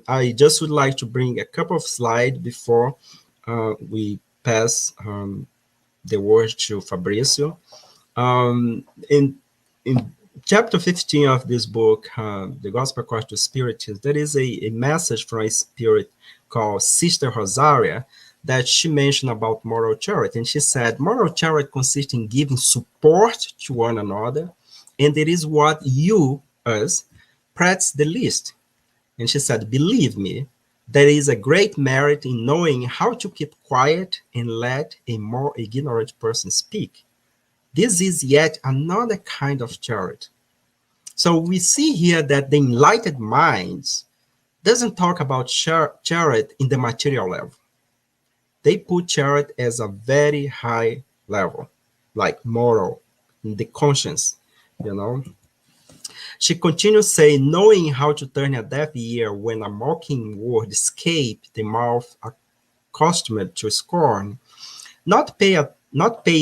I just would like to bring a couple of slides before we pass the word to Fabrizio. In chapter 15 of this book, The Gospel According to Spiritism, there is a message from a spirit called Sister Rosaria that she mentioned about moral charity. And she said, moral charity consists in giving support to one another, and it is what you, us, practice the least. And she said, believe me, there is a great merit in knowing how to keep quiet and let a more ignorant person speak. This is yet another kind of charity. So we see here that the enlightened minds doesn't talk about charity in the material level. They put charity as a very high level, like moral, in the conscience, She continues saying, knowing how to turn a deaf ear when a mocking word escapes the mouth accustomed to scorn, not pay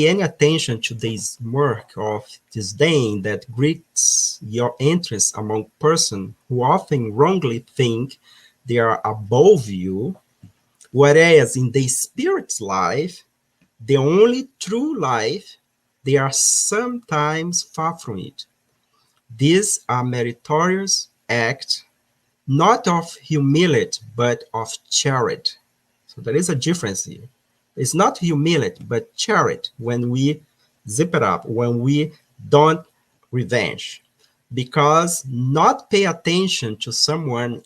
any attention to the smirk of disdain that greets your entrance among persons who often wrongly think they are above you, whereas in the spirit's life, the only true life, they are sometimes far from it. These are meritorious acts, not of humility, but of charity. So there is a difference here. It's not humility, but charity when we zip it up, when we don't revenge. Because not pay attention to someone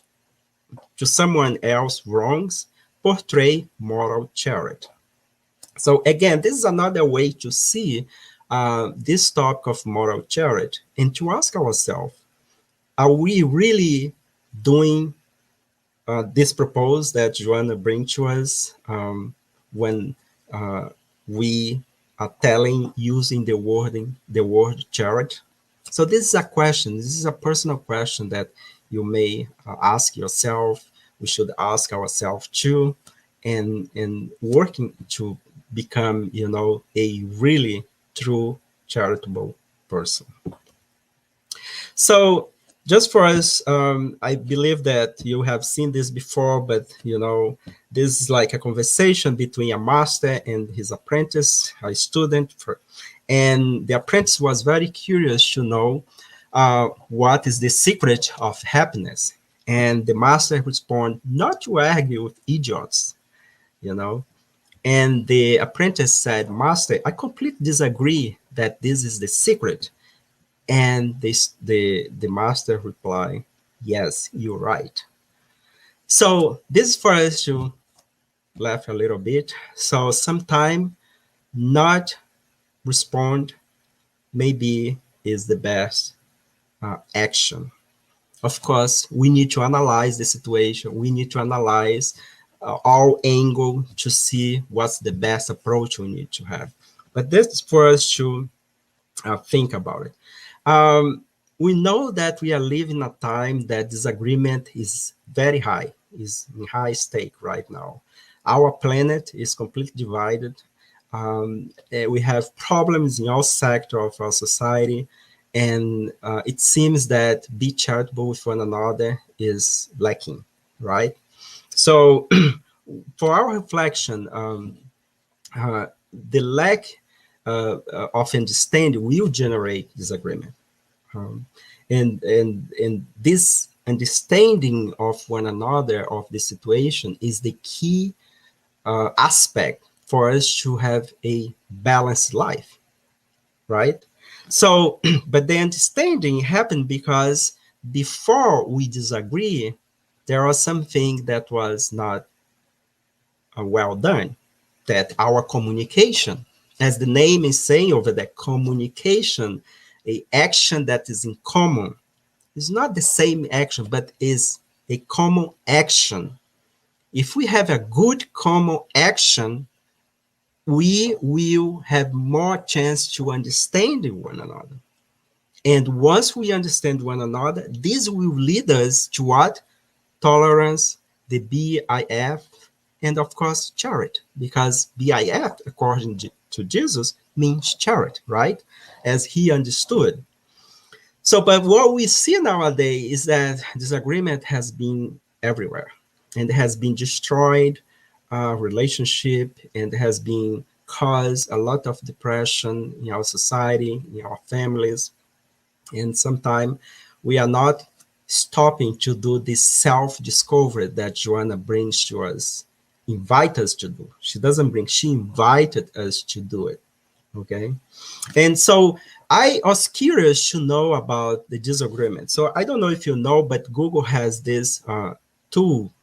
else's wrongs portray moral charity. So again, this is another way to see this topic of moral charity and to ask ourselves, are we really doing this proposal that Joanna brings to us when we are using the word charity? So this is a question. This is a personal question that you may ask yourself. We should ask ourselves too, and working to become, a really true charitable person. So just for us, I believe that you have seen this before, but this is like a conversation between a master and his apprentice, a student, and the apprentice was very curious to know what is the secret of happiness. And the master responded, not to argue with idiots, And the apprentice said, Master, I completely disagree that this is the secret. And the master replied, yes, you're right. So this is for us to laugh a little bit. So sometimes not respond maybe is the best action. Of course, we need to analyze the situation. We need to analyze all angle to see what's the best approach we need to have. But this is for us to think about it. We know that we are living a time that disagreement is very high, is in high stake right now. Our planet is completely divided. We have problems in all sectors of our society, and it seems that be charitable with one another is lacking, right? So for our reflection, the lack of understanding will generate disagreement. Um, and this understanding of one another of the situation is the key aspect for us to have a balanced life, right? So, but the understanding happened because before we disagree, there was something that was not well done, that our communication, as the name is saying over there, communication, a action that is in common, is not the same action, but is a common action. If we have a good common action, we will have more chance to understand one another. And once we understand one another, this will lead us to what? Tolerance, the BIF, and of course, charity, because BIF, according to Jesus, means charity, right? As he understood. So, but what we see nowadays is that disagreement has been everywhere and has been destroyed relationship and has been caused a lot of depression in our society, in our families. And sometimes we are not stopping to do this self-discovery that Joanna brings to us, invite us to do. She doesn't bring, she invited us to do it. Okay. And so I was curious to know about the disagreement. So I don't know if you know, but Google has this tool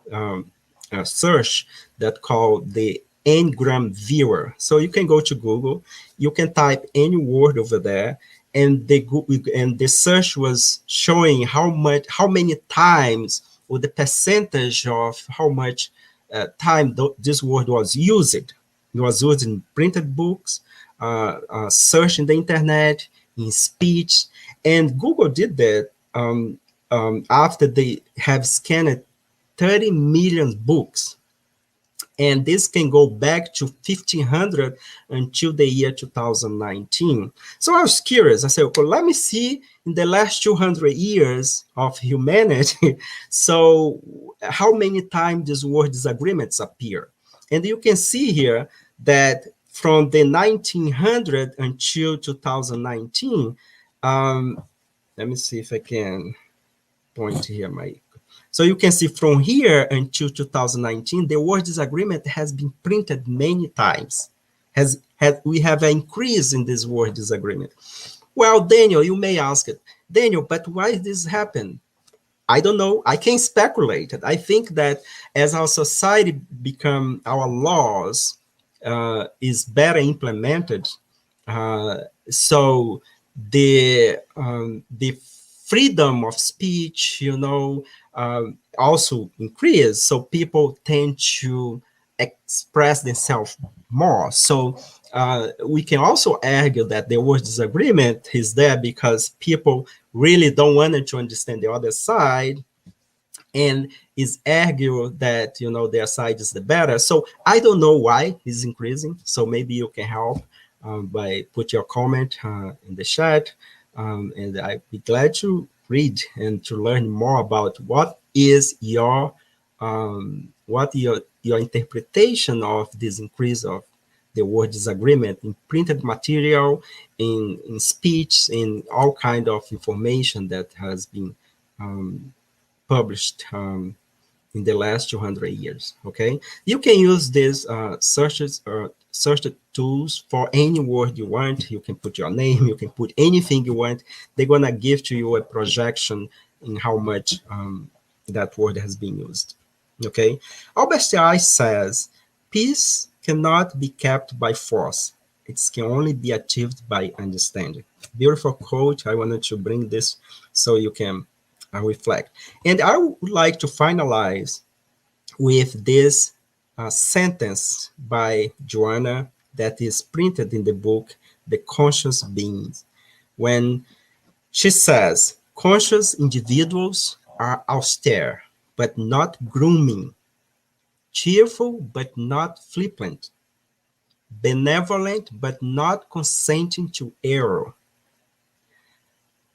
search that called the Ngram Viewer. So you can go to Google, you can type any word over there, and the search was showing how many times, or the percentage of how much time this word was used. It was used in printed books, search in the internet, in speech, and Google did that after they have scanned 30 million books. And this can go back to 1500 until the year 2019. So I was curious. I said, well, let me see in the last 200 years of humanity, so how many times this word disagreements appear. And you can see here that from the 1900 until 2019, let me see if I can point here so you can see from here until 2019, the word disagreement has been printed many times. We have an increase in this word disagreement. Well, Daniel, you may ask it, Daniel, but why did this happen? I don't know. I can speculate it. I think that as our society become, our laws is better implemented, so the freedom of speech, also increase. So people tend to express themselves more. So we can also argue that the word disagreement is there because people really don't want to understand the other side and is argue that, their side is the better. So I don't know why it's increasing. So maybe you can help by put your comment in the chat. And I'd be glad to read and to learn more about what is your interpretation of this increase of the word disagreement in printed material, in speech, in all kind of information that has been published in the last 200 years. Okay, you can use these search tools for any word you want. You can put your name, you can put anything you want. They're gonna give to you a projection in how much that word has been used. Okay, Albert Einstein says, peace cannot be kept by force. It can only be achieved by understanding. Beautiful quote. I wanted to bring this so you can reflect. And I would like to finalize with this sentence by Joanna that is printed in the book, The Conscious Beings, when she says, conscious individuals are austere, but not grooming, cheerful, but not flippant, benevolent, but not consenting to error.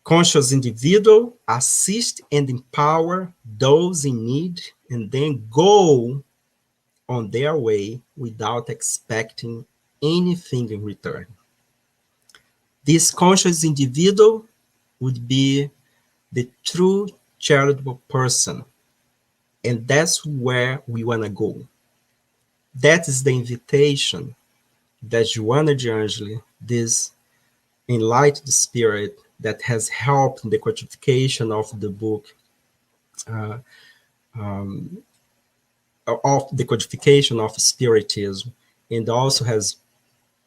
Conscious individuals assist and empower those in need and then go on their way without expecting anything in return. This conscious individual would be the true charitable person. And that's where we want to go. That is the invitation that Joanna de Angelis, this enlightened spirit that has helped in the codification of the book, of the codification of Spiritism, and also has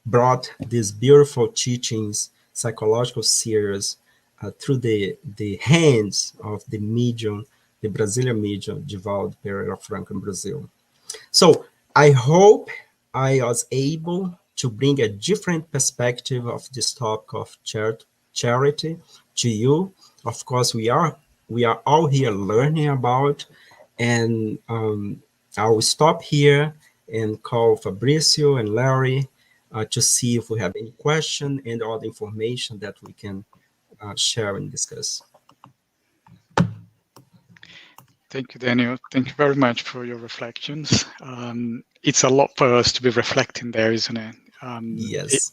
brought these beautiful teachings, psychological series, through the hands of the medium, the Brazilian medium, Divaldo Pereira Franco in Brazil. So I hope I was able to bring a different perspective of this topic of charity to you. Of course, we are all here learning about, and I will stop here and call Fabricio and Larry to see if we have any question and all the information that we can share and discuss. Thank you, Daniel. Thank you very much for your reflections. It's a lot for us to be reflecting there, isn't it? Yes.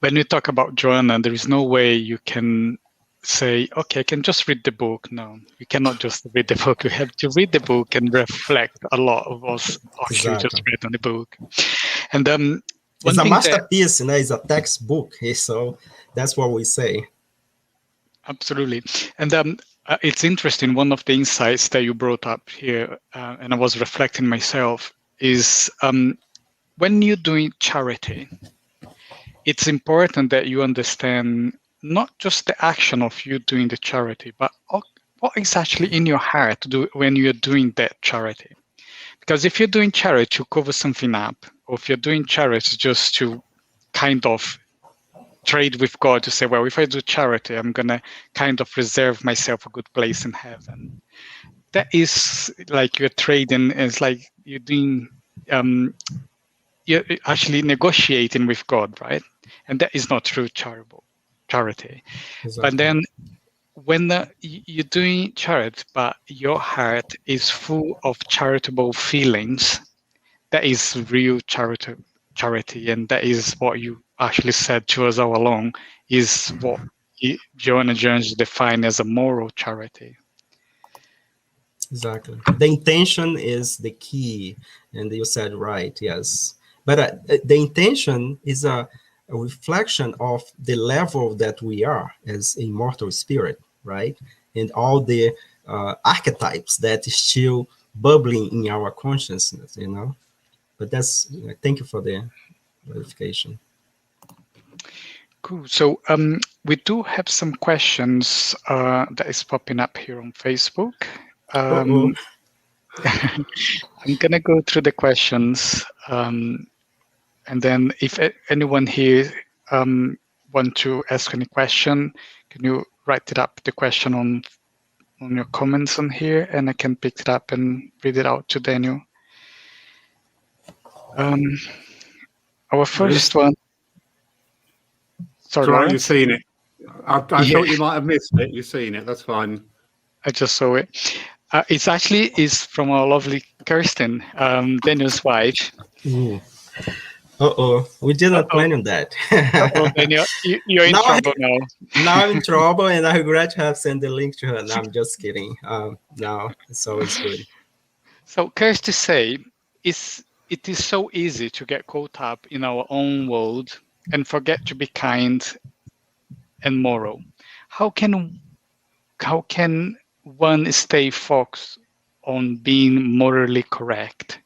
When you talk about Joanna, there is no way you can say, okay, I can just read the book. No, you cannot just read the book. You have to read the book and reflect a lot of what's actually just read on the book. And it's a masterpiece, it's a textbook. So that's what we say. Absolutely. And it's interesting. One of the insights that you brought up here, and I was reflecting myself, is when you're doing charity, it's important that you understand not just the action of you doing the charity, but what is actually in your heart to do when you're doing that charity. Because if you're doing charity to cover something up, or if you're doing charity just to kind of trade with God to say, well, if I do charity, I'm going to kind of reserve myself a good place in heaven. That is like you're trading, it's like you're doing, you're actually negotiating with God, right? And that is not true charity. Exactly. But then when you're doing charity, but your heart is full of charitable feelings, that is real charity, and that is what you actually said to us all along, is what Joanna Jones defined as a moral charity. Exactly. The intention is the key, and you said right, yes. But the intention is a reflection of the level that we are as immortal spirit, right? And all the archetypes that is still bubbling in our consciousness, But that's, thank you for the clarification. Cool. So we do have some questions that is popping up here on Facebook. I'm going to go through the questions, and then if anyone here want to ask any question, can you write it up, the question on your comments on here, and I can pick it up and read it out to Daniel. Our first one. Sorry, Lawrence? you've seen it. I thought you might have missed it. You've seen it. That's fine. I just saw it. It's actually is from our lovely Kirsten, Daniel's wife. Ooh. We didn't plan on that. Daniel, you're in trouble now. Now I'm in trouble, and I regret to have sent the link to her. No, I'm just kidding. No, it's always good. So, Kirsty say, it is so easy to get caught up in our own world and forget to be kind and moral. How can one stay focused on being morally correct?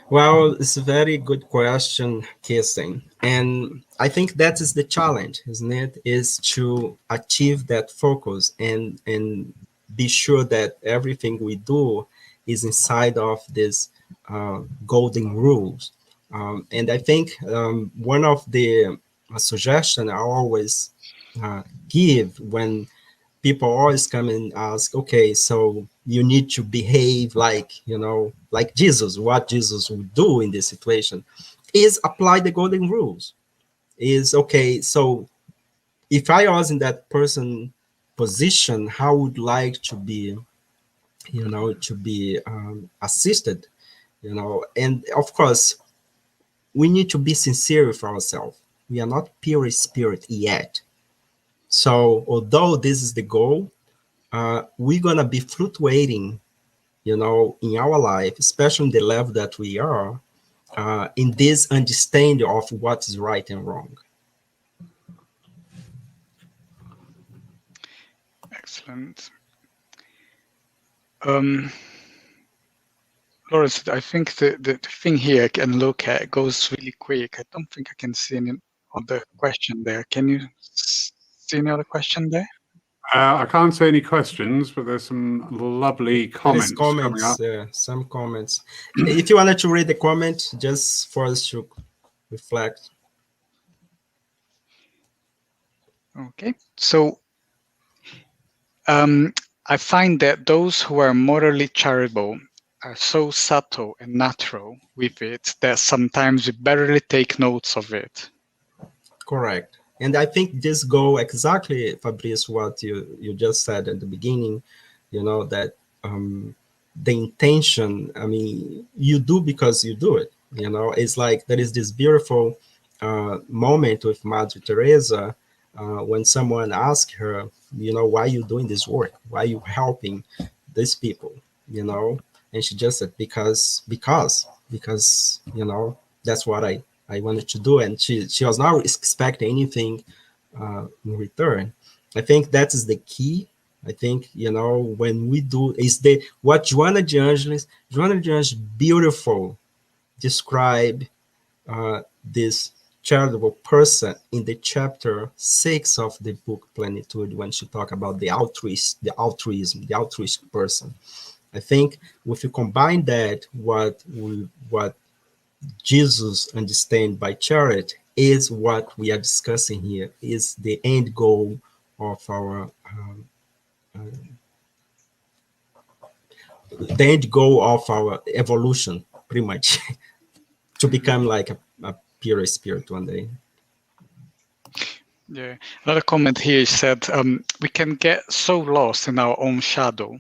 Well, it's a very good question, Kirsten. And I think that is the challenge, isn't it? Is to achieve that focus and be sure that everything we do is inside of this golden rules. And I think one of the suggestions I always give when people always come and ask, okay, so you need to behave like Jesus, what Jesus would do in this situation, is apply the golden rules. Is, okay, so if I was in that person position, how would like to be, assisted, and of course, we need to be sincere with ourselves. We are not pure spirit yet. So although this is the goal, we're gonna be fluctuating, in our life, especially in the level that we are, in this understanding of what is right and wrong. Excellent. Lawrence, I think the thing here I can look at goes really quick. I don't think I can see any other question there. Can you see any other question there? I can't see any questions, but there's some lovely comments coming up. Some comments. If you wanted to read the comment, just for us to reflect. Okay, so I find that those who are morally charitable are so subtle and natural with it that sometimes we barely take notes of it. Correct. And I think this go exactly, Fabrice, what you just said at the beginning, that the intention, I mean, you do because you do it. It's like there is this beautiful moment with Mother Teresa when someone asked her, why are you doing this work? Why are you helping these people? And she just said, because, that's what I wanted to do. And she was not expecting anything in return. I think that is the key. I think, when we do, is what Joanna de Angelis beautiful describe this charitable person in the chapter 6 of the book Plenitude, when she talk about the altruism, the altruist person. I think if you combine that, what Jesus understand by charity is what we are discussing here, is the end goal of our evolution, pretty much, to become like a pure spirit one day. Yeah, another comment here said, we can get so lost in our own shadow,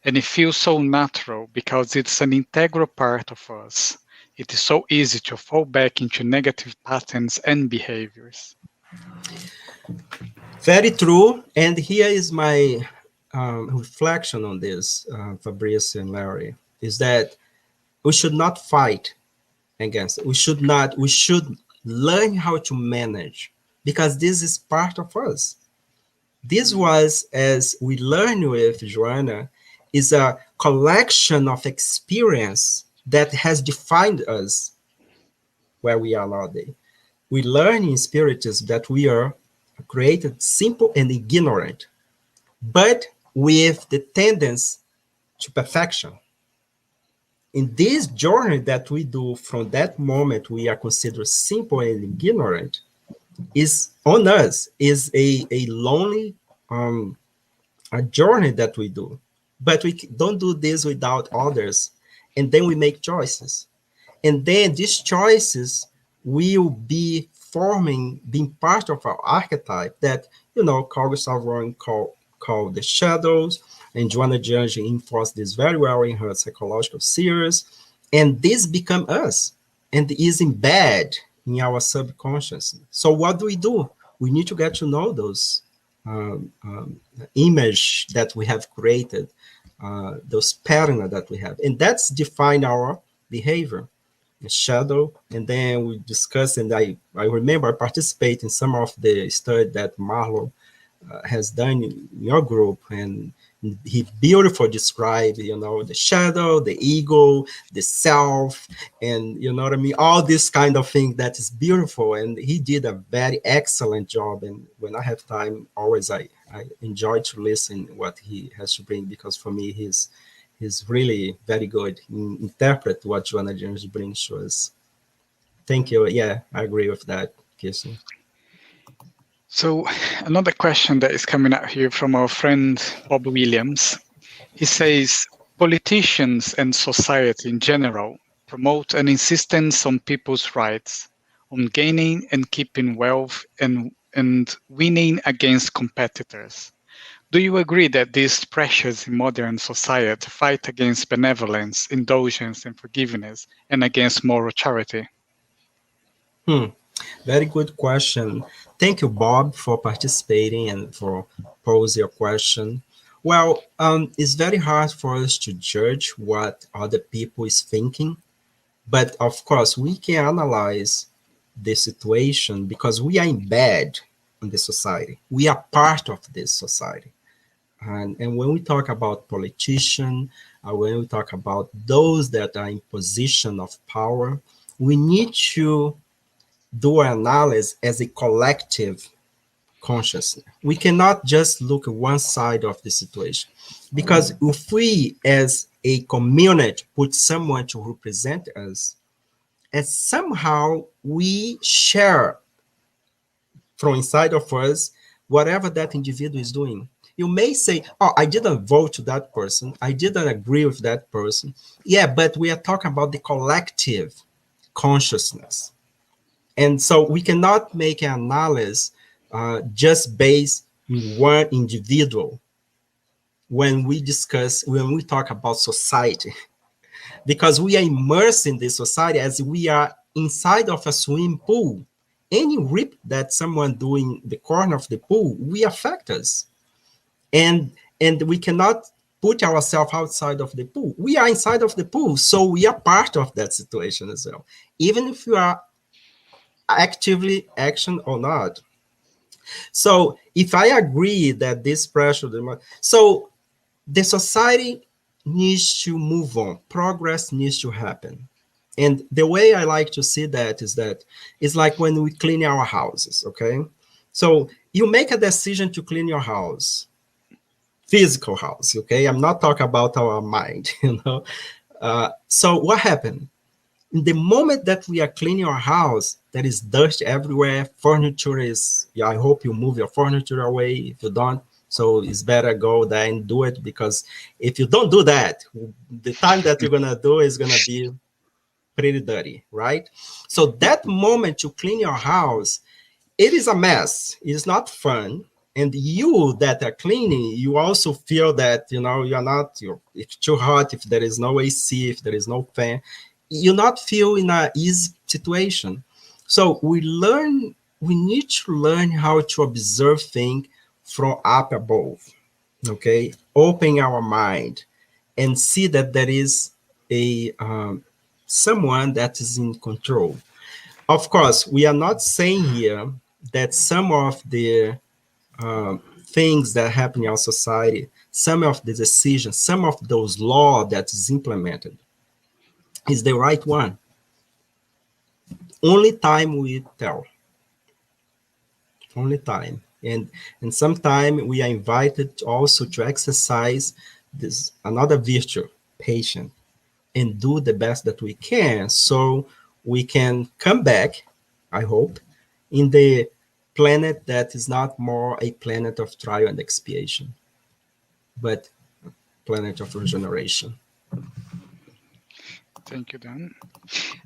and it feels so natural because it's an integral part of us. It is so easy to fall back into negative patterns and behaviors. Very true. And here is my reflection on this, Fabrice and Larry, is that we should not fight against it. We should learn how to manage, because this is part of us. This was, as we learned with Joanna, is a collection of experience that has defined us where we are nowadays. We learn in Spiritism that we are created simple and ignorant, but with the tendency to perfection. In this journey that we do from that moment we are considered simple and ignorant, is on us, is a lonely a journey that we do. But we don't do this without others. And then we make choices. And then these choices will be being part of our archetype that, Carl Gustav Jung called the shadows, and Joanna de Angelis enforced this very well in her psychological series. And this become us and is embedded in our subconscious. So what do? We need to get to know those image that we have created, those patterns that we have. And that's define our behavior. The shadow, and then we discuss, and I remember I participate in some of the study that Marlon has done in your group, and he beautifully described, the shadow, the ego, the self, and what I mean, all this kind of thing that is beautiful, and he did a very excellent job. And when I have time, always I enjoy to listen what he has to bring, because for me he's really very good in interpret what Joanna Jones brings to us. Thank you. Yeah, I agree with that, Kirsten. So another question that is coming out here from our friend Bob Williams. He says, politicians and society in general promote an insistence on people's rights, on gaining and keeping wealth and winning against competitors. Do you agree that these pressures in modern society fight against benevolence, indulgence, and forgiveness, and against moral charity? Very good question. Thank you, Bob, for participating and for posing your question. Well, it's very hard for us to judge what other people is thinking, but of course, we can analyze the situation because we are embedded in the society. We are part of this society. And when we talk about politicians, when we talk about those that are in position of power, we need to do analysis as a collective consciousness. We cannot just look at one side of the situation. Because if we, as a community, put someone to represent us, and somehow we share from inside of us whatever that individual is doing. You may say, oh, I didn't vote to that person. I didn't agree with that person. Yeah, but we are talking about the collective consciousness. And so we cannot make an analysis just based on one individual when we talk about society, because we are immersed in this society as we are inside of a swimming pool. Any rip that someone do in the corner of the pool, we affect us. And we cannot put ourselves outside of the pool. We are inside of the pool, so we are part of that situation as well. Even if you are actively action or not. So if I agree that this pressure, so the society needs to move on. Progress needs to happen. And the way I like to see that is that it's like when we clean our houses, okay? So you make a decision to clean your house, physical house, okay? I'm not talking about our mind, you know? So what happened? In the moment that we are cleaning our house, there is dust everywhere. Furniture is, yeah, I hope you move your furniture away. If you don't, so it's better go there and do it, because if you don't do that, the time that you're gonna do is gonna be pretty dirty, right? So that moment to clean your house, it is a mess. It's not fun. And you that are cleaning, you also feel that, you know, it's too hot, if there is no AC, if there is no fan, you not feel in a easy situation. So we need to learn how to observe things from up above, okay? Open our mind and see that there is a someone that is in control. Of course, we are not saying here that some of the things that happen in our society, some of the decisions, some of those laws that is implemented is the right one. Only time will tell. Only time. And sometime we are invited also to exercise this another virtue, patience, and do the best that we can, so we can come back, I hope, in the planet that is not more a planet of trial and expiation, but a planet of regeneration. Thank you, Dan.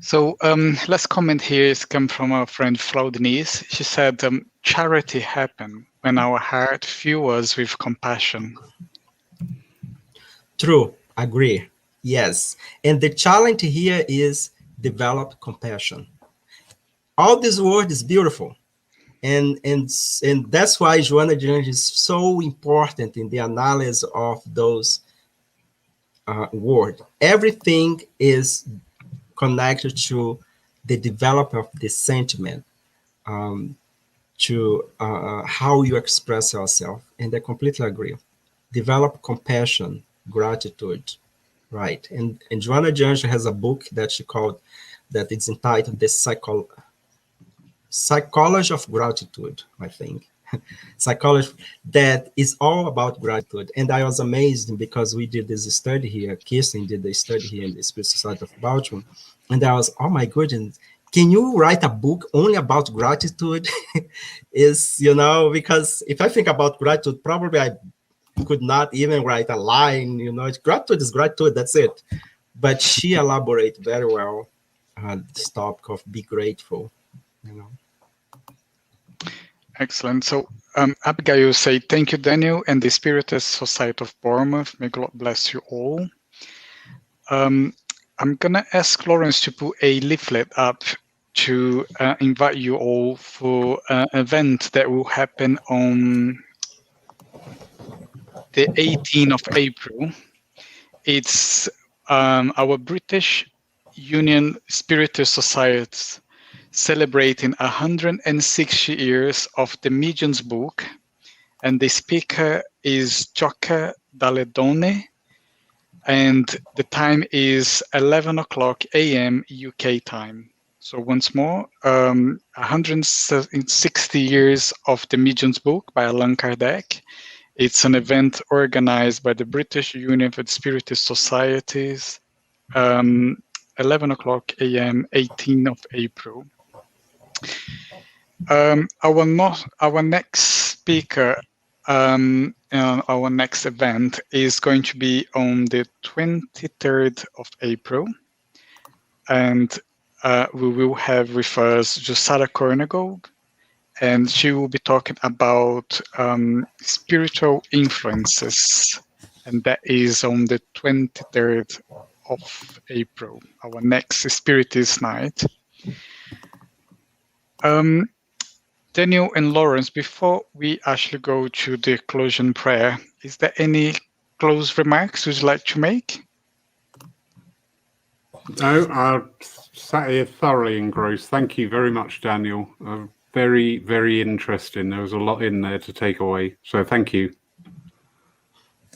So last comment here is come from our friend Frau Denise. She said, charity happens when our heart fills us with compassion. True, agree, yes. And the challenge here is develop compassion. All this word is beautiful. And that's why Joanna is so important in the analysis of those words. Everything is connected to the development of the sentiment, to how you express yourself. And I completely agree. Develop compassion, gratitude, right? And Joanna has a book that she called, that it's entitled The Psychology of Gratitude, I think. Psychology that is all about gratitude. And I was amazed because we did this study here, Kirsten did the study here in the Spirit Society of Baltimore, and I was, oh my goodness, can you write a book only about gratitude? Is, you know, because if I think about gratitude, probably I could not even write a line, you know, gratitude is gratitude, that's it. But she elaborated very well on this topic of be grateful, you know. Excellent. So Abigail say, thank you, Daniel, and the Spiritist Society of Bournemouth. May God bless you all. I'm going to ask Lawrence to put a leaflet up to invite you all for an event that will happen on the 18th of April. It's our British Union Spiritist Society celebrating 160 years of the Medium's book, and the speaker is Joanna Daledone, and the time is 11 o'clock a.m. UK time. So once more, 160 years of the Medium's book by Allan Kardec. It's an event organized by the British Union for Spiritist Societies, 11 o'clock a.m., 18th of April. Our next speaker, our next event is going to be on the 23rd of April, and we will have with us Josara Kornegov, and she will be talking about spiritual influences, and that is on the 23rd of April, our next Spiritist night. Daniel and Lawrence, before we actually go to the closing prayer, is there any close remarks you'd like to make? No, I sat here thoroughly engrossed. Thank you very much, Daniel. Very, very interesting. There was a lot in there to take away. So thank you.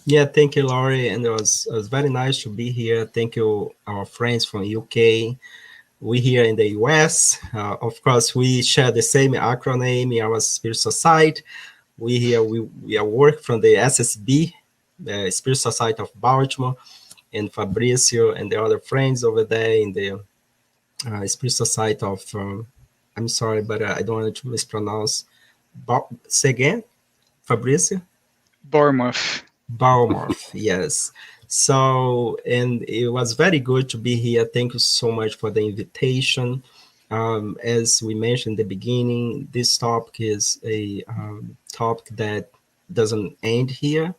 Yeah, thank you, Laurie. And it was very nice to be here. Thank you, our friends from UK. We here in the US, of course, we share the same acronym in our Spirit Society. We are work from the SSB, the Spirit Society of Baltimore, and Fabricio and the other friends over there in the Spirit Society of, I'm sorry, but I don't want to mispronounce. Say again, Fabricio? Bournemouth. Bournemouth, yes. So, and it was very good to be here. Thank you so much for the invitation. As we mentioned in the beginning, this topic is a topic that doesn't end here.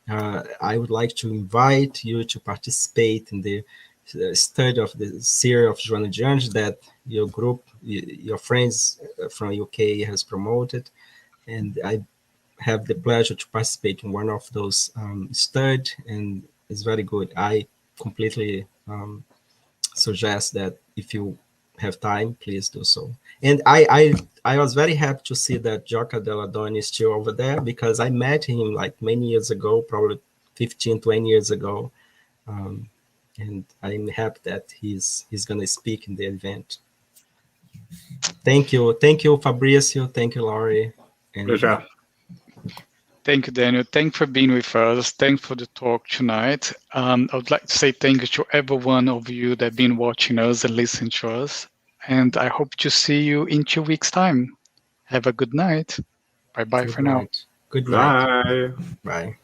I would like to invite you to participate in the study of the series of Joanna de Anjos that your group, your friends from UK has promoted. And I have the pleasure to participate in one of those studies, and it's very good. I completely suggest that if you have time, please do so. And I was very happy to see that Joca Deladone is still over there, because I met him like many years ago, probably 15, 20 years ago. And I'm happy that he's going to speak in the event. Thank you. Thank you, Fabricio. Thank you, Laurie. And Pleasure. Thank you, Daniel. Thanks for being with us. Thanks for the talk tonight. I would like to say thank you to every one of you that have been watching us and listening to us. And I hope to see you in 2 weeks' time. Have a good night. Bye-bye for now. Good night. Bye. Bye.